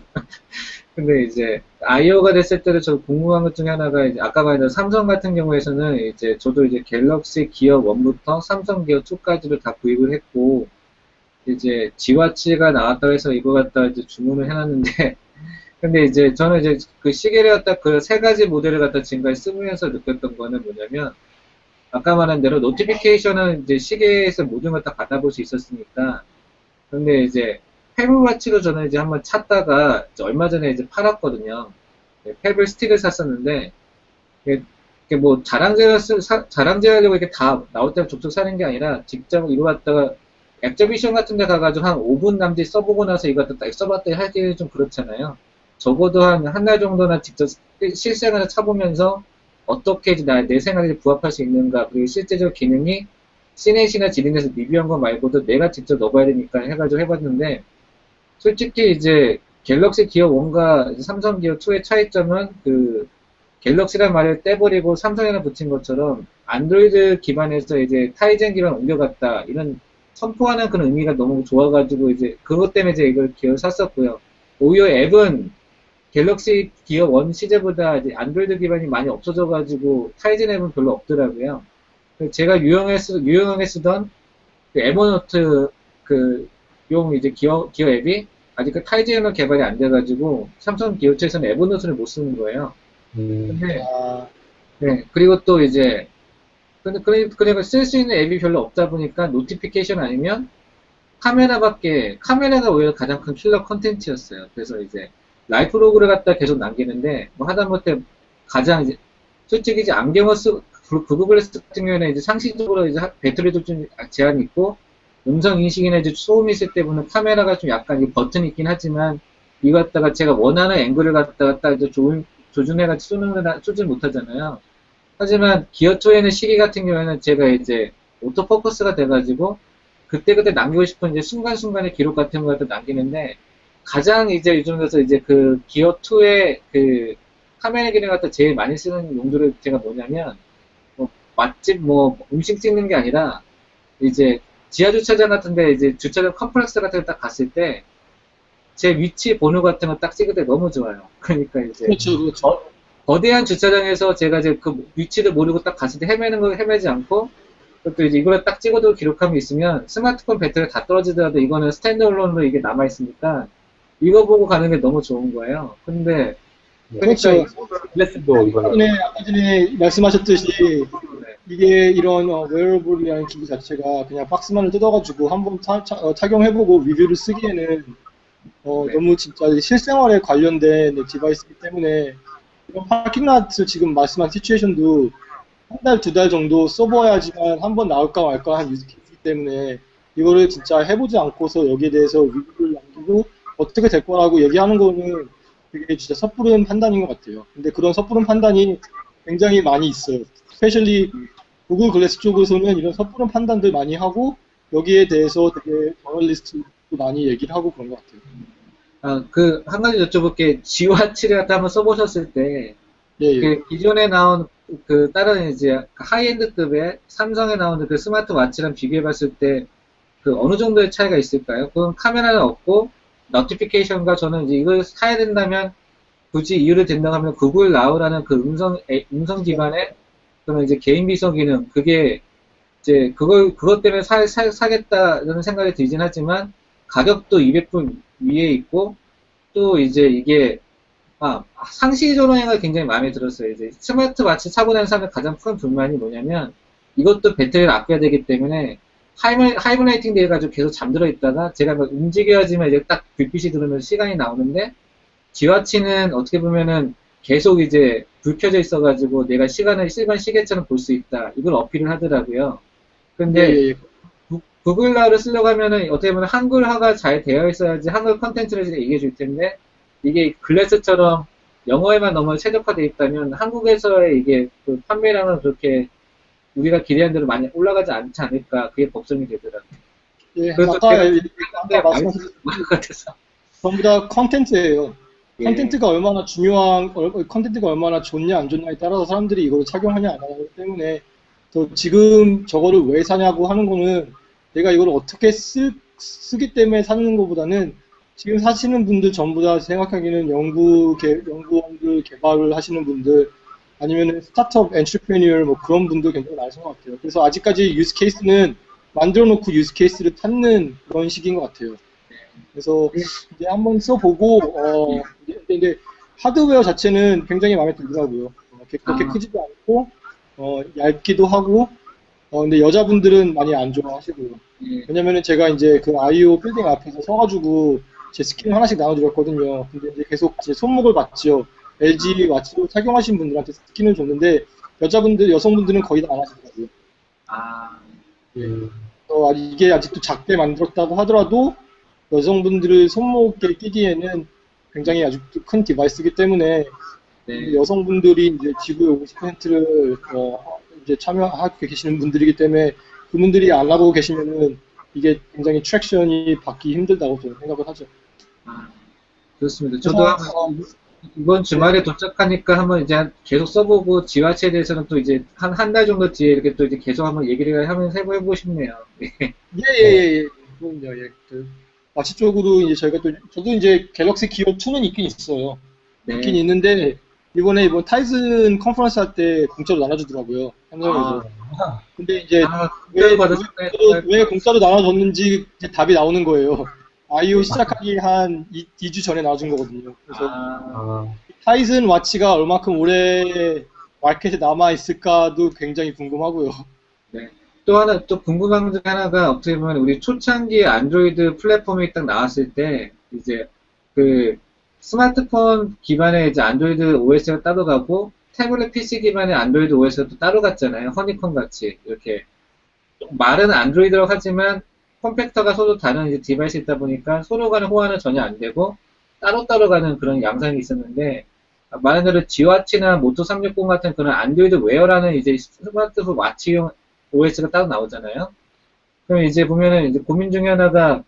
근데 이제 I/O가 됐을 때도 저 궁금한 것 중에 하나가 이제 아까 말했던 삼성 같은 경우에서는 이제 저도 이제 갤럭시 기어 1부터 삼성 기어 2까지를 다 구입을 했고 이제 G워치가 나왔다고 해서 이거 갖다 이제 주문을 해놨는데 근데 이제 저는 이제 그 시계를 갖다 그 세 가지 모델을 갖다 지금까지 쓰면서 느꼈던 거는 뭐냐면 아까 말한 대로 노티피케이션은 이제 시계에서 모든 걸 다 받아볼 수 있었으니까 근데 이제 페블워치도 저는 이제 한번 찾다가 얼마 전에 이제 팔았거든요. 페블 스틱을 샀었는데 이게 뭐 자랑질하려고 이렇게 다 나올 때만 족족 사는 게 아니라 직접 이거 갖다가 엑저비션 같은 데 가가지고 한 5분 남짓 써보고 나서 이거 갖다 딱 써봤더니 하기는 좀 그렇잖아요. 적어도 한 달 정도나 직접 실생활을 차보면서 어떻게 이제 내 생각에 부합할 수 있는가, 그리고 실제적 기능이 시넷이나 지린에서 리뷰한 거 말고도 내가 직접 넣어봐야 되니까 해가지고 해봤는데, 솔직히 이제 갤럭시 기어 1과 삼성 기어 2의 차이점은 그 갤럭시란 말을 떼버리고 삼성에나 붙인 것처럼 안드로이드 기반에서 이제 타이젠 기반 옮겨갔다 이런 선포하는 그런 의미가 너무 좋아가지고 이제 그것 때문에 이제 이걸 기어를 샀었고요. 오히려 앱은 갤럭시 기어 1 시제보다 이제 안드로이드 기반이 많이 없어져가지고 타이젠 앱은 별로 없더라고요. 제가 유용하게 쓰던 그 에버노트 용 이제 기어 앱이 아직 그 타이젠으로 개발이 안 돼가지고 삼성 기어 2에서는 에버노트를 못 쓰는 거예요. 근데 아, 네, 그리고 또 이제 그리고 쓸 수 있는 앱이 별로 없다 보니까 노티피케이션 아니면 카메라가 오히려 가장 큰 킬러 컨텐츠였어요. 그래서 이제 라이프 로그를 갖다 계속 남기는데 뭐 하다못해 가장 이제 솔직히 이제 안경을 구글 글래스 같은 경우에는 이제 상시적으로 이제 배터리도 좀 제한이 있고 음성 인식이나 이제 소음이 있을 때 보면 카메라가 좀 약간 이 버튼이 있긴 하지만 이거 갖다가 제가 원하는 앵글을 갖다가 딱 이제 조준해가지고 쏘질 못하잖아요. 하지만 기어2에는 시리 같은 경우에는 제가 이제 오토포커스가 돼가지고 그때그때 남기고 싶은 이제 순간순간의 기록 같은 걸 남기는데 가장 이제 요즘 들어서 이제 그 기어2의 그 카메라 기능 갖다 제일 많이 쓰는 용도를 제가 뭐냐면 뭐 맛집 뭐 음식 찍는 게 아니라 이제 지하 주차장 같은데 이제 주차장 컴플렉스 같은 데 딱 갔을 때 제 위치 번호 같은 거 딱 찍을 때 너무 좋아요. 그러니까 이제 그렇죠. 거대한 주차장에서 제가 이제 그 위치를 모르고 딱 갔을 때 헤매는 거 헤매지 않고 또 이제 이걸 딱 찍어도 기록함이 있으면 스마트폰 배터리가 다 떨어지더라도 이거는 스탠드얼론으로 이게 남아 있으니까 이거 보고 가는 게 너무 좋은 거예요. 근데 그렇죠. 글래스도 이번에 아까 전에 말씀하셨듯이 네. 이게 이런 웨어러블이라는 기기 자체가 그냥 박스만을 뜯어가지고 한번 착용해보고 리뷰를 쓰기에는 너무 진짜 실생활에 관련된 디바이스이기 때문에 이런 파킹랏을 지금 말씀한 시츄에이션도 한 달, 두 달 정도 써봐야지만 한번 나올까 말까 한 유즈케이스이기 때문에 이거를 진짜 해보지 않고서 여기에 대해서 리뷰를 남기고 어떻게 될 거라고 얘기하는 거는 되게 진짜 섣부른 판단인 것 같아요. 근데 그런 섣부른 판단이 굉장히 많이 있어요. 스페셜리 구글 글래스 쪽에서는 이런 섣부른 판단들 많이 하고 여기에 대해서 되게 저널리스트도 많이 얘기를 하고 그런 것 같아요. 한 가지 여쭤볼게. G와치를 갖다 한번 써보셨을 때, 예, 예. 그 기존에 나온 그 다른 이제 하이엔드급의 삼성에 나오는 그 스마트워치랑 비교해봤을 때 그 어느 정도의 차이가 있을까요? 그건 카메라는 없고 노티피케이션과 저는 이제 이걸 사야 된다면 굳이 이유를 댄다고 하면 구글 나우라는 그 음성 기반의 그런 이제 개인 비서 기능 그게 이제 그것 때문에 사겠다는 생각이 들긴 하지만 가격도 200불 위에 있고 또 이제 이게 상시 전원이 굉장히 마음에 들었어요. 이제 스마트워치 사고 난 사람의 가장 큰 불만이 뭐냐면 이것도 배터리를 아껴야 되기 때문에 하이버네이팅 돼가지고 계속 잠들어 있다가 제가 막 움직여야지만 이제 딱 불빛이 들어오면서 시간이 나오는데 G와치는 어떻게 보면은 계속 이제 불 켜져 있어가지고 내가 시간을 일반 시계처럼 볼 수 있다. 이걸 어필을 하더라고요. 근데 예, 예. 구글 나우를 쓰려고 하면은 어떻게 보면 한글화가 잘 되어 있어야지 한글 컨텐츠를 얘기해 줄 텐데 이게 글래스처럼 영어에만 너무 최적화되어 있다면 한국에서의 이게 그 판매량은 그렇게 우리가 기대한 대로 많이 올라가지 않지 않을까 그게 걱정이 되더라고요. 예, 그래서 아까 제가 말씀하신 것 같아서. 전부 다 컨텐츠예요. 예. 컨텐츠가 얼마나 컨텐츠가 얼마나 좋냐 안 좋냐에 따라서 사람들이 이거를 착용하냐 안 하기 때문에 지금 저거를 왜 사냐고 하는 거는 내가 이걸 어떻게 쓰기 때문에 사는 것보다는 지금 사시는 분들 전부 다 생각하기는 연구원들 개발을 하시는 분들 아니면 스타트업 엔트리프레니어 뭐 그런 분들 굉장히 많으신 것 같아요. 그래서 아직까지 유스 케이스는 만들어 놓고 유스 케이스를 찾는 그런 식인 것 같아요. 그래서 이제 한번 써보고 근데 하드웨어 자체는 굉장히 마음에 들더라고요. 그렇게 크지도 않고 얇기도 하고 근데 여자분들은 많이 안 좋아하시고요. 왜냐면은 제가 이제 그 아이오 빌딩 앞에서 서가지고 제 스킨 하나씩 나눠드렸거든요. 근데 이제 계속 제 손목을 봤죠. LG 와치로 착용하신 분들한테 스킨을 줬는데 여성분들은 거의 다 안 하시더라고요. 이게 아직도 작게 만들었다고 하더라도 여성분들의 손목에 끼기에는 굉장히 아주 큰 디바이스이기 때문에 네. 여성분들이 이제 지구의 50%를 이제 참여하고 계시는 분들이기 때문에 그분들이 안 하고 계시면은 이게 굉장히 트랙션이 받기 힘들다고 저는 생각을 하죠. 아, 그렇습니다. 저도 그래서 이번 주말에 도착하니까 한번 이제 계속 써보고 지화체에 대해서는 또 이제 한 달 정도 뒤에 이렇게 또 이제 계속 한번 얘기를 하면서 해보고 싶네요. 예. 그럼요. 예. 마치 쪽으로 이제 저도 이제 갤럭시 기어 2는 있긴 있어요. 있긴 네. 있는데 이번 타이슨 컨퍼런스 할 때 공짜로 나눠주더라고요. 삼성에서. 근데 이제 공짜로 받으셨나요? 왜 공짜로 나눠줬는지 이제 답이 나오는 거예요. 아이오 시작하기 한 2주 전에 나눠준 거거든요. 그래서 아, 타이슨 와치가 얼마큼 오래 마켓에 남아 있을까도 굉장히 궁금하고요. 네. 또 궁금한 게 하나가 어떻게 보면 우리 초창기 안드로이드 플랫폼이 딱 나왔을 때 이제 그 스마트폰 기반의 이제 안드로이드 OS가 따로 가고 태블릿 PC 기반의 안드로이드 OS가 또 따로 갔잖아요. 허니콤 같이 이렇게 말은 안드로이드라고 하지만 폼팩터가 서로 다른 이제 디바이스이다 보니까 서로 간의 호환은 전혀 안 되고 따로따로 가는 그런 양상이 있었는데 말한 대로 지와치나 모토 360 같은 그런 안드로이드 웨어라는 이제 스마트폰 와치용 OS가 따로 나오잖아요. 그럼 이제 보면은 이제 고민 중에 하나가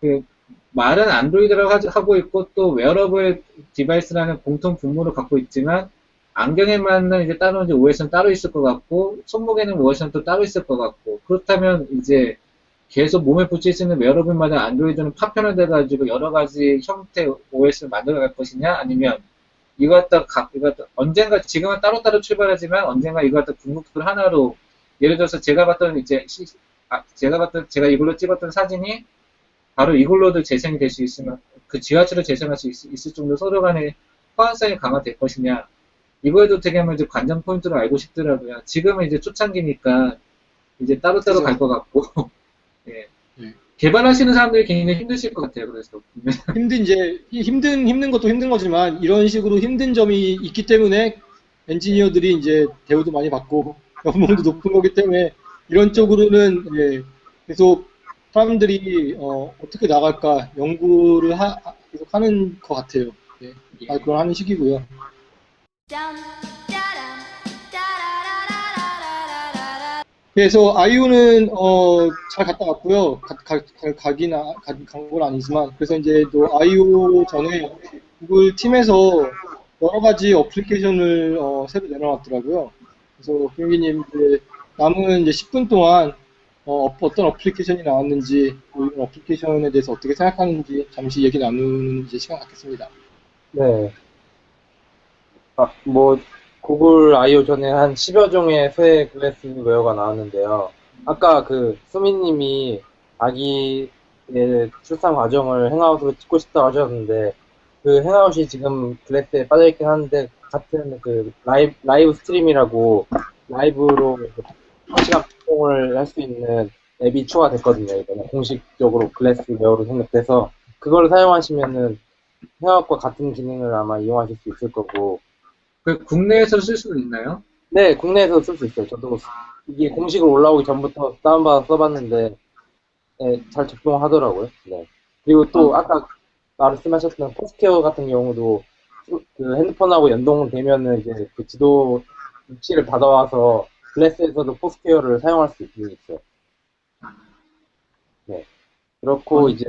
그 말은 안드로이드라고 하고 있고 또 웨어러블 디바이스라는 공통 분모를 갖고 있지만 안경에 맞는 이제 따로 이제 OS는 따로 있을 것 같고 손목에는 OS는 또 따로 있을 것 같고 그렇다면 이제 계속 몸에 붙일 수 있는 웨어러블마다 안드로이드는 파편화돼 가지고 여러 가지 형태 OS를 만들어 갈 것이냐 아니면 이거 갖다 언젠가 지금은 따로따로 출발하지만 언젠가 이거 갖다 궁극을 하나로 예를 들어서 제가 이걸로 찍었던 사진이 바로 이걸로도 재생이 될 수 있으면 그 지하철을 재생할 수 있을 정도 서로 간의 호환성이 강화될 것이냐 이거에도 되게 한번 이제 관전 포인트로 알고 싶더라고요. 지금은 이제 초창기니까 이제 따로따로 갈 것 같고 예. 개발하시는 사람들이 굉장히 힘드실 것 같아요. 그래서 힘든 것도 힘든 거지만 이런 식으로 힘든 점이 있기 때문에 엔지니어들이 이제 대우도 많이 받고 연봉도 높은 거기 때문에 이런 쪽으로는 예, 계속 사람들이 어떻게 나갈까 연구를 계속 하는 것 같아요. 예. 그걸 하는 시기고요. Dum, da-dum, da-da-da-da-da-da-da-da. 그래서 아이오는 잘 갔다 왔고요. 간 건 아니지만 그래서 이제 또 아이오 전에 구글 팀에서 여러 가지 어플리케이션을 새로 내려놨더라고요. 그래서 비행기님 이제 남은 이제 10분 동안 어떤 어플리케이션이 나왔는지 또 이런 어플리케이션에 대해서 어떻게 생각하는지 잠시 얘기 나누는 이제 시간 갖겠습니다. 네. 뭐, 구글 I/O 전에 한 10여 종의 새 글래스 웨어가 나왔는데요. 아까 수미님이 아기의 출산 과정을 행아웃으로 찍고 싶다고 하셨는데, 그 행아웃이 지금 글래스에 빠져있긴 한데, 같은 라이브 스트림이라고, 라이브로 실시간 방송을 할 수 있는 앱이 추가됐거든요. 이번에 공식적으로 글래스 웨어로 생각돼서, 그걸 사용하시면은 행아웃과 같은 기능을 아마 이용하실 수 있을 거고, 그 국내에서 쓸 수도 있나요? 네, 국내에서 쓸 수 있어요. 저도 이게 공식으로 올라오기 전부터 다운받아 써봤는데, 네, 잘 적용하더라고요. 네. 그리고 또 아까 말씀하셨던 포스케어 같은 경우도 그 핸드폰하고 연동되면은 이제 그 지도 위치를 받아와서 글래스에서도 포스케어를 사용할 수 있어요. 네. 그렇고 이제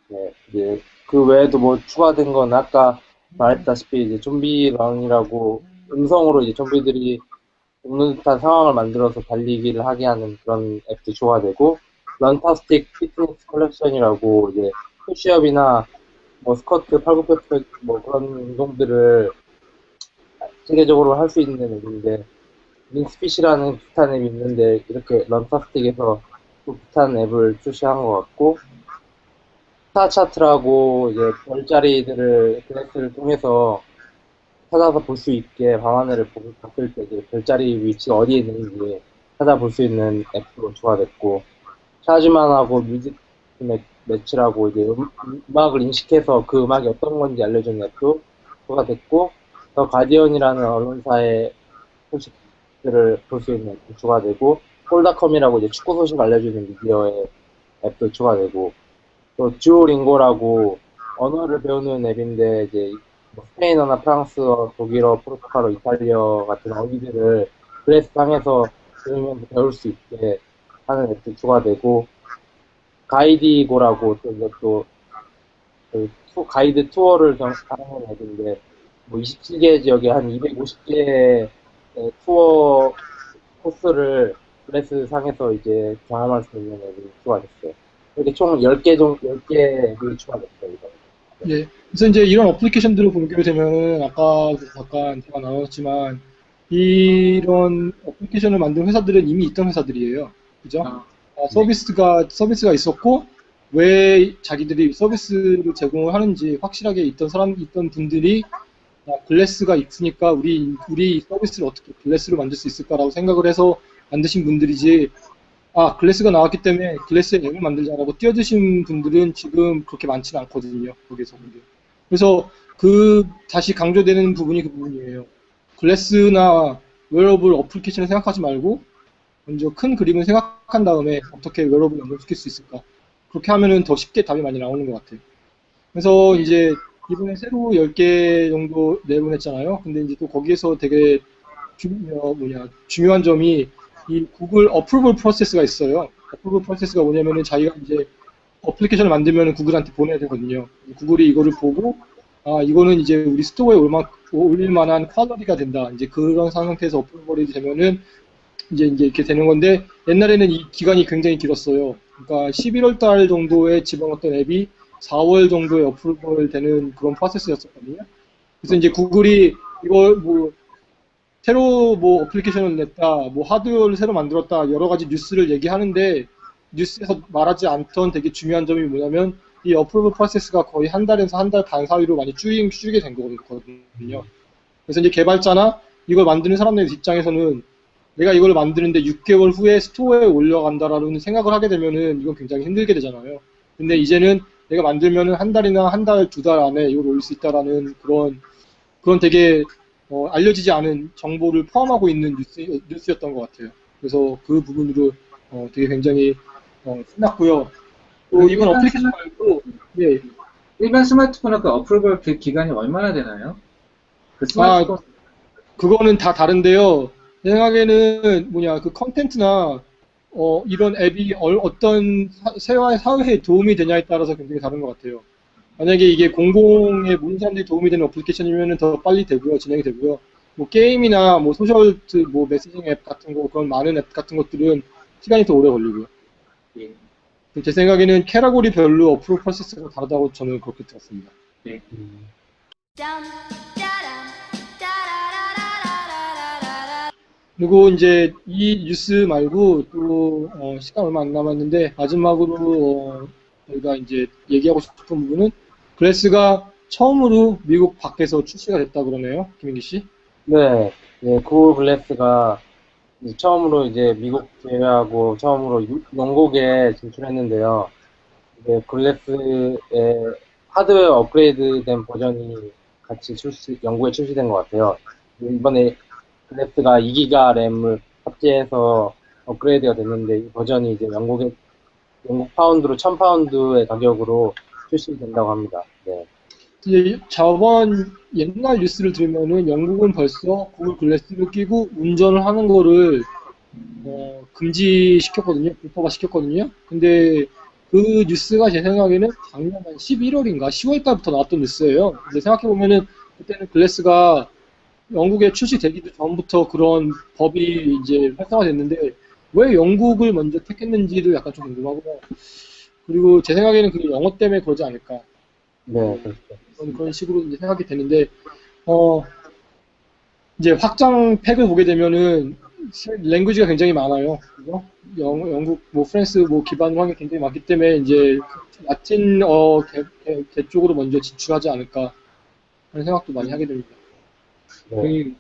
네, 이제 그 외에도 뭐 추가된 건 아까 말했다시피 이제 좀비런이라고 음성으로 이제 좀비들이 죽는 듯한 상황을 만들어서 달리기를 하게 하는 그런 앱도 추가되고 런타스틱 피트니스 컬렉션이라고 이제 푸시업이나 뭐 스쿼트, 팔굽혀펴기 뭐 그런 운동들을 체계적으로 할 수 있는 앱인데 링스핏이라는 비슷한 앱이 있는데 이렇게 런타스틱에서 또 비슷한 앱을 출시한 것 같고 스타 차트라고 이제 별자리들을 글래스를 통해서 찾아서 볼 수 있게 밤하늘을 봤을 때 이제 별자리 위치가 어디에 있는지 찾아볼 수 있는 앱도 추가됐고 차지만하고 뮤직 매치라고 이제 음악을 인식해서 그 음악이 어떤 건지 알려주는 앱도 추가됐고 더 가디언이라는 언론사의 소식들을 볼 수 있는 앱도 추가되고 폴다컴이라고 이제 축구 소식 알려주는 미디어의 앱도 추가되고 또 듀오링고라고 언어를 배우는 앱인데 이제 뭐 스페인어나 프랑스어, 독일어, 포르투갈어, 이탈리아 같은 어휘들을 글래스 상에서 들으면서 배울 수 있게 하는 앱도 추가되고, 가이디고라고 또 이것도 그 가이드 투어를 하는 앱인데, 뭐 27개 지역에 한 250개의 투어 코스를 글래스 상에서 이제 경험할 수 있는 앱이 추가됐어요. 이렇게 총 10개 앱이 추가됐어요, 이거. 예. 그래서 이제 이런 어플리케이션들을 보게 되면은 아까 잠깐 제가 나눴지만 이런 어플리케이션을 만든 회사들은 이미 있던 회사들이에요. 그죠? 아, 서비스가 있었고 왜 자기들이 서비스를 제공을 하는지 확실하게 있던 분들이 글래스가 있으니까 우리 서비스를 어떻게 글래스로 만들 수 있을까라고 생각을 해서 만드신 분들이지. 글래스가 나왔기 때문에 글래스의 앱을 만들자라고 뛰어드신 분들은 지금 그렇게 많지는 않거든요. 거기서 분들. 그래서 다시 강조되는 부분이 그 부분이에요. 글래스나 웨어러블 어플리케이션을 생각하지 말고 먼저 큰 그림을 생각한 다음에 어떻게 웨어러블을 연결시킬 수 있을까. 그렇게 하면은 더 쉽게 답이 많이 나오는 것 같아요. 그래서 이제 이번에 새로 10개 정도 내보냈잖아요. 근데 이제 또 거기에서 되게 중요한 점이 이 구글 어프로벌 프로세스가 있어요. 어프로벌 프로세스가 뭐냐면은 자기가 이제 어플리케이션을 만들면 구글한테 보내야 되거든요. 구글이 이거를 보고 이거는 이제 우리 스토어에 올릴 만한 퀄리티가 된다. 이제 그런 상태에서 어프로벌이 되면은 이제 이렇게 되는 건데 옛날에는 이 기간이 굉장히 길었어요. 그러니까 11월 달 정도에 집어넣었던 앱이 4월 정도에 어프로벌 되는 그런 프로세스였었거든요. 그래서 이제 구글이 이걸 새로 어플리케이션을 냈다, 하드웨어를 새로 만들었다, 여러 가지 뉴스를 얘기하는데, 뉴스에서 말하지 않던 되게 중요한 점이 뭐냐면, 이 어프로벌 프로세스가 거의 한 달에서 한 달 반 사이로 많이 줄게 된 거거든요. 그래서 이제 개발자나 이걸 만드는 사람들 입장에서는 내가 이걸 만드는데 6개월 후에 스토어에 올려간다라는 생각을 하게 되면은 이건 굉장히 힘들게 되잖아요. 근데 이제는 내가 만들면은 한 달이나 한 달, 2달 안에 이걸 올릴 수 있다라는 그런 되게 알려지지 않은 정보를 포함하고 있는 뉴스였던 것 같아요. 그래서 그 부분으로 되게 굉장히 신났고요. 또 이번 어플리케이션 말고 예, 일반 스마트폰은 그 어프로벌 그 기간이 얼마나 되나요? 그 스마트폰 그거는 다 다른데요. 제 생각에는 그 컨텐츠나 이런 앱이 어떤 사회에 도움이 되냐에 따라서 굉장히 다른 것 같아요. 만약에 이게 공공에 모든 사람들이 도움이 되는 어플리케이션이면 더 빨리 되고요, 진행이 되고요. 게임이나 소셜, 메시징 앱 같은 거, 그런 많은 앱 같은 것들은 시간이 더 오래 걸리고요. 예. 제 생각에는 캐러고리별로 어프로벌 프로세스가 다르다고 저는 그렇게 들었습니다. 예. Dum, da-dum, da-da-da-da-da-da-da-da. 그리고 이제 이 뉴스 말고 또 시간 얼마 안 남았는데 마지막으로 저희가 이제 얘기하고 싶은 부분은 글래스가 처음으로 미국 밖에서 출시가 됐다 그러네요, 김민기 씨. 네, 구글 글래스가 이제 처음으로 이제 미국 제외하고 처음으로 영국에 진출했는데요. 이제 글래스의 하드웨어 업그레이드된 버전이 같이 영국에 출시된 것 같아요. 이번에 글래스가 2기가 램을 탑재해서 업그레이드가 됐는데 이 버전이 이제 영국 파운드로 1000파운드의 가격으로 출시된다고 합니다. 네. 이제 옛날 뉴스를 들으면은 영국은 벌써 구글 글래스를 끼고 운전을 하는 거를 금지시켰거든요. 불법화 시켰거든요. 근데 그 뉴스가 제 생각에는 작년 한 11월인가 10월 달부터 나왔던 뉴스예요. 근데 생각해보면은 그때는 글래스가 영국에 출시되기도 전부터 그런 법이 이제 활성화됐는데 왜 영국을 먼저 택했는지도 약간 좀 궁금하고요. 그리고 제 생각에는 그게 영어 때문에 그러지 않을까. 네, 그렇죠. 그런 식으로 이제 생각이 되는데, 이제 확장 팩을 보게 되면은, 랭귀지가 굉장히 많아요. 그죠? 영국, 프랑스, 기반으로 한 게 굉장히 많기 때문에, 이제, 라틴, 계 쪽으로 먼저 진출하지 않을까, 하는 생각도 많이 하게 됩니다. 네. 그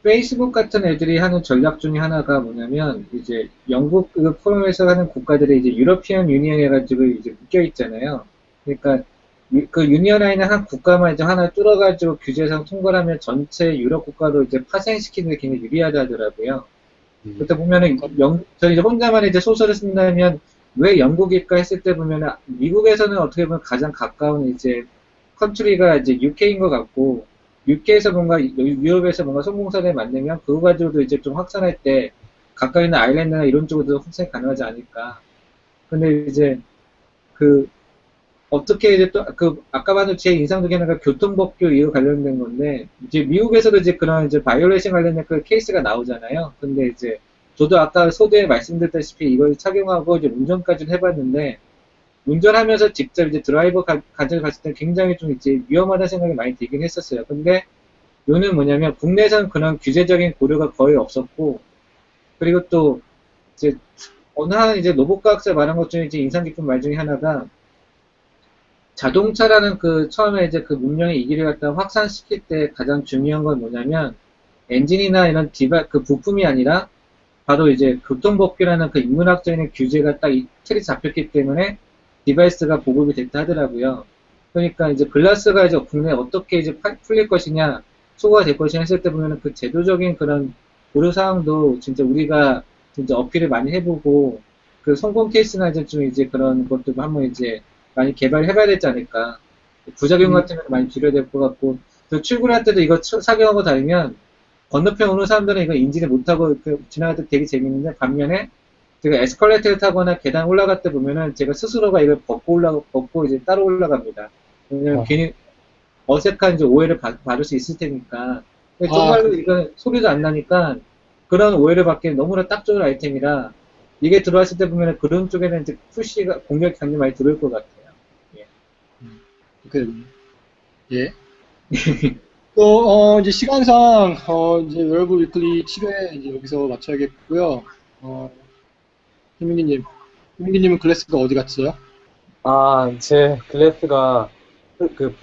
페이스북 같은 애들이 하는 전략 중에 하나가 뭐냐면 이제 영국 그 포럼에서 하는 국가들이 이제 유러피언 유니언 해가지고 이제 묶여 있잖아요. 그러니까 그 유니언화에는 한 국가만 이제 하나 뚫어가지고 규제상 통과를 하면 전체 유럽 국가로 이제 파생시키는 게 굉장히 유리하다 하더라고요. 그때 보면은 저는 이제 혼자만 이제 소설을 쓴다면 왜 영국일까 했을 때 보면은 미국에서는 어떻게 보면 가장 가까운 이제 컨트리가 이제 UK인 것 같고 UK에서 뭔가, 유럽에서 뭔가 성공 사례를 만들면 그거 가지고도 이제 좀 확산할 때 가까이 있는 아일랜드나 이런 쪽으로도 확산이 가능하지 않을까. 근데 이제 그 어떻게 이제 또 그 아까 봐도 제 인상적인 하나가 교통법규 이후 관련된 건데 이제 미국에서도 이제 그런 이제 바이올레이션 관련된 그 케이스가 나오잖아요. 근데 이제 저도 아까 소두에 말씀드렸다시피 이걸 착용하고 이제 운전까지는 해봤는데 운전하면서 직접 이제 드라이버 과정을 봤을 때 굉장히 좀 이제 위험하다는 생각이 많이 들긴 했었어요. 근데 요는 뭐냐면 국내에서는 그런 규제적인 고려가 거의 없었고 그리고 또 이제 어느 한 이제 로봇과학자 말한 것 중에 이제 인상 깊은 말 중에 하나가 자동차라는 그 처음에 이제 그 문명의 이기를 갖다 확산시킬 때 가장 중요한 건 뭐냐면 엔진이나 이런 그 부품이 아니라 바로 이제 교통법규라는 그 인문학적인 규제가 딱 이 틀이 잡혔기 때문에 디바이스가 보급이 됐다 하더라고요. 그러니까 이제 글라스가 이제 국내에 어떻게 이제 풀릴 것이냐, 수거가 될 것이냐 했을 때 보면은 그 제도적인 그런 고려사항도 진짜 우리가 진짜 어필을 많이 해보고 그 성공 케이스나 이제 좀 이제 그런 것도 한번 이제 많이 개발을 해봐야 되지 않을까. 부작용 같은 거 많이 줄여야 될 것 같고, 또 출근할 때도 이거 착용하고 다니면 건너편 오는 사람들은 이거 인지를 못하고 지나갈 때 되게 재밌는데 반면에 제가 에스컬레이터를 타거나 계단 올라갈 때 보면은 제가 스스로가 이걸 벗고 이제 따로 올라갑니다. 왜냐면 괜히 어색한 이제 오해를 받을 수 있을 테니까. 정말로 이건 소리도 안 나니까 그런 오해를 받기에 너무나 딱 좋은 아이템이라 이게 들어왔을 때 보면은 그런 쪽에는 이제 푸시가 공격이 굉장히 많이 들어올 것 같아요. 그렇게 예. 또 이제 시간상 이제 웨어러블 위클리 7회 이제 여기서 마쳐야겠고요. 희민기님은 글래스가 어디 갔어요? 제 글래스가 그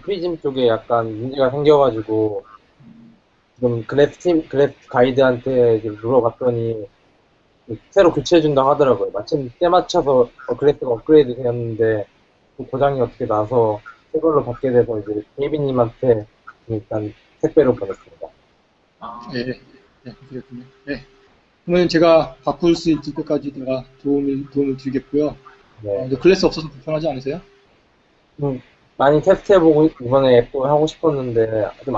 프리즘 쪽에 약간 문제가 생겨가지고 지금 글래스 가이드한테 이제 물어봤더니 새로 교체해준다고 하더라고요. 마침 때 맞춰서 글래스가 업그레이드 되었는데 그 고장이 어떻게 나서 새 걸로 받게 돼서 이제 데이비님한테 일단 택배로 보냈습니다. 예, 그렇군요. 예. 그러면 제가 바꿀 수 있을 때까지 내가 도움을 드리겠고요. 네. 이제 글래스 없어서 불편하지 않으세요? 많이 테스트해보고 이번에 앱도 하고 싶었는데 좀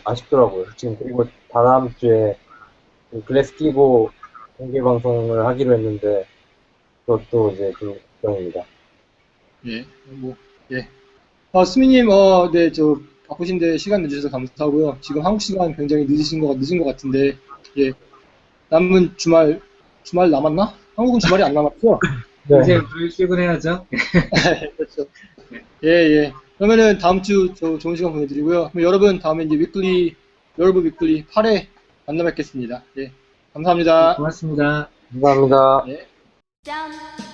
아쉽더라고요. 지금 그리고 다다음 주에 그 글래스 끼고 공개 방송을 하기로 했는데 그것도 이제 좀 걱정입니다. 예, 예. 수미님, 네, 바쁘신데 시간 내주셔서 감사하고요. 지금 한국 시간 굉장히 늦은 것 같은데, 예. 남은 주말 남았나? 한국은 주말이 안 남았죠? 네. 이제 출근해야죠. 그렇죠. 예. 그러면은 다음 주 좋은 시간 보내드리고요. 그럼 여러분, 다음에 이제 웨어러블 위클리 8회 만나 뵙겠습니다. 예. 감사합니다. 고맙습니다. 감사합니다. 예. Down.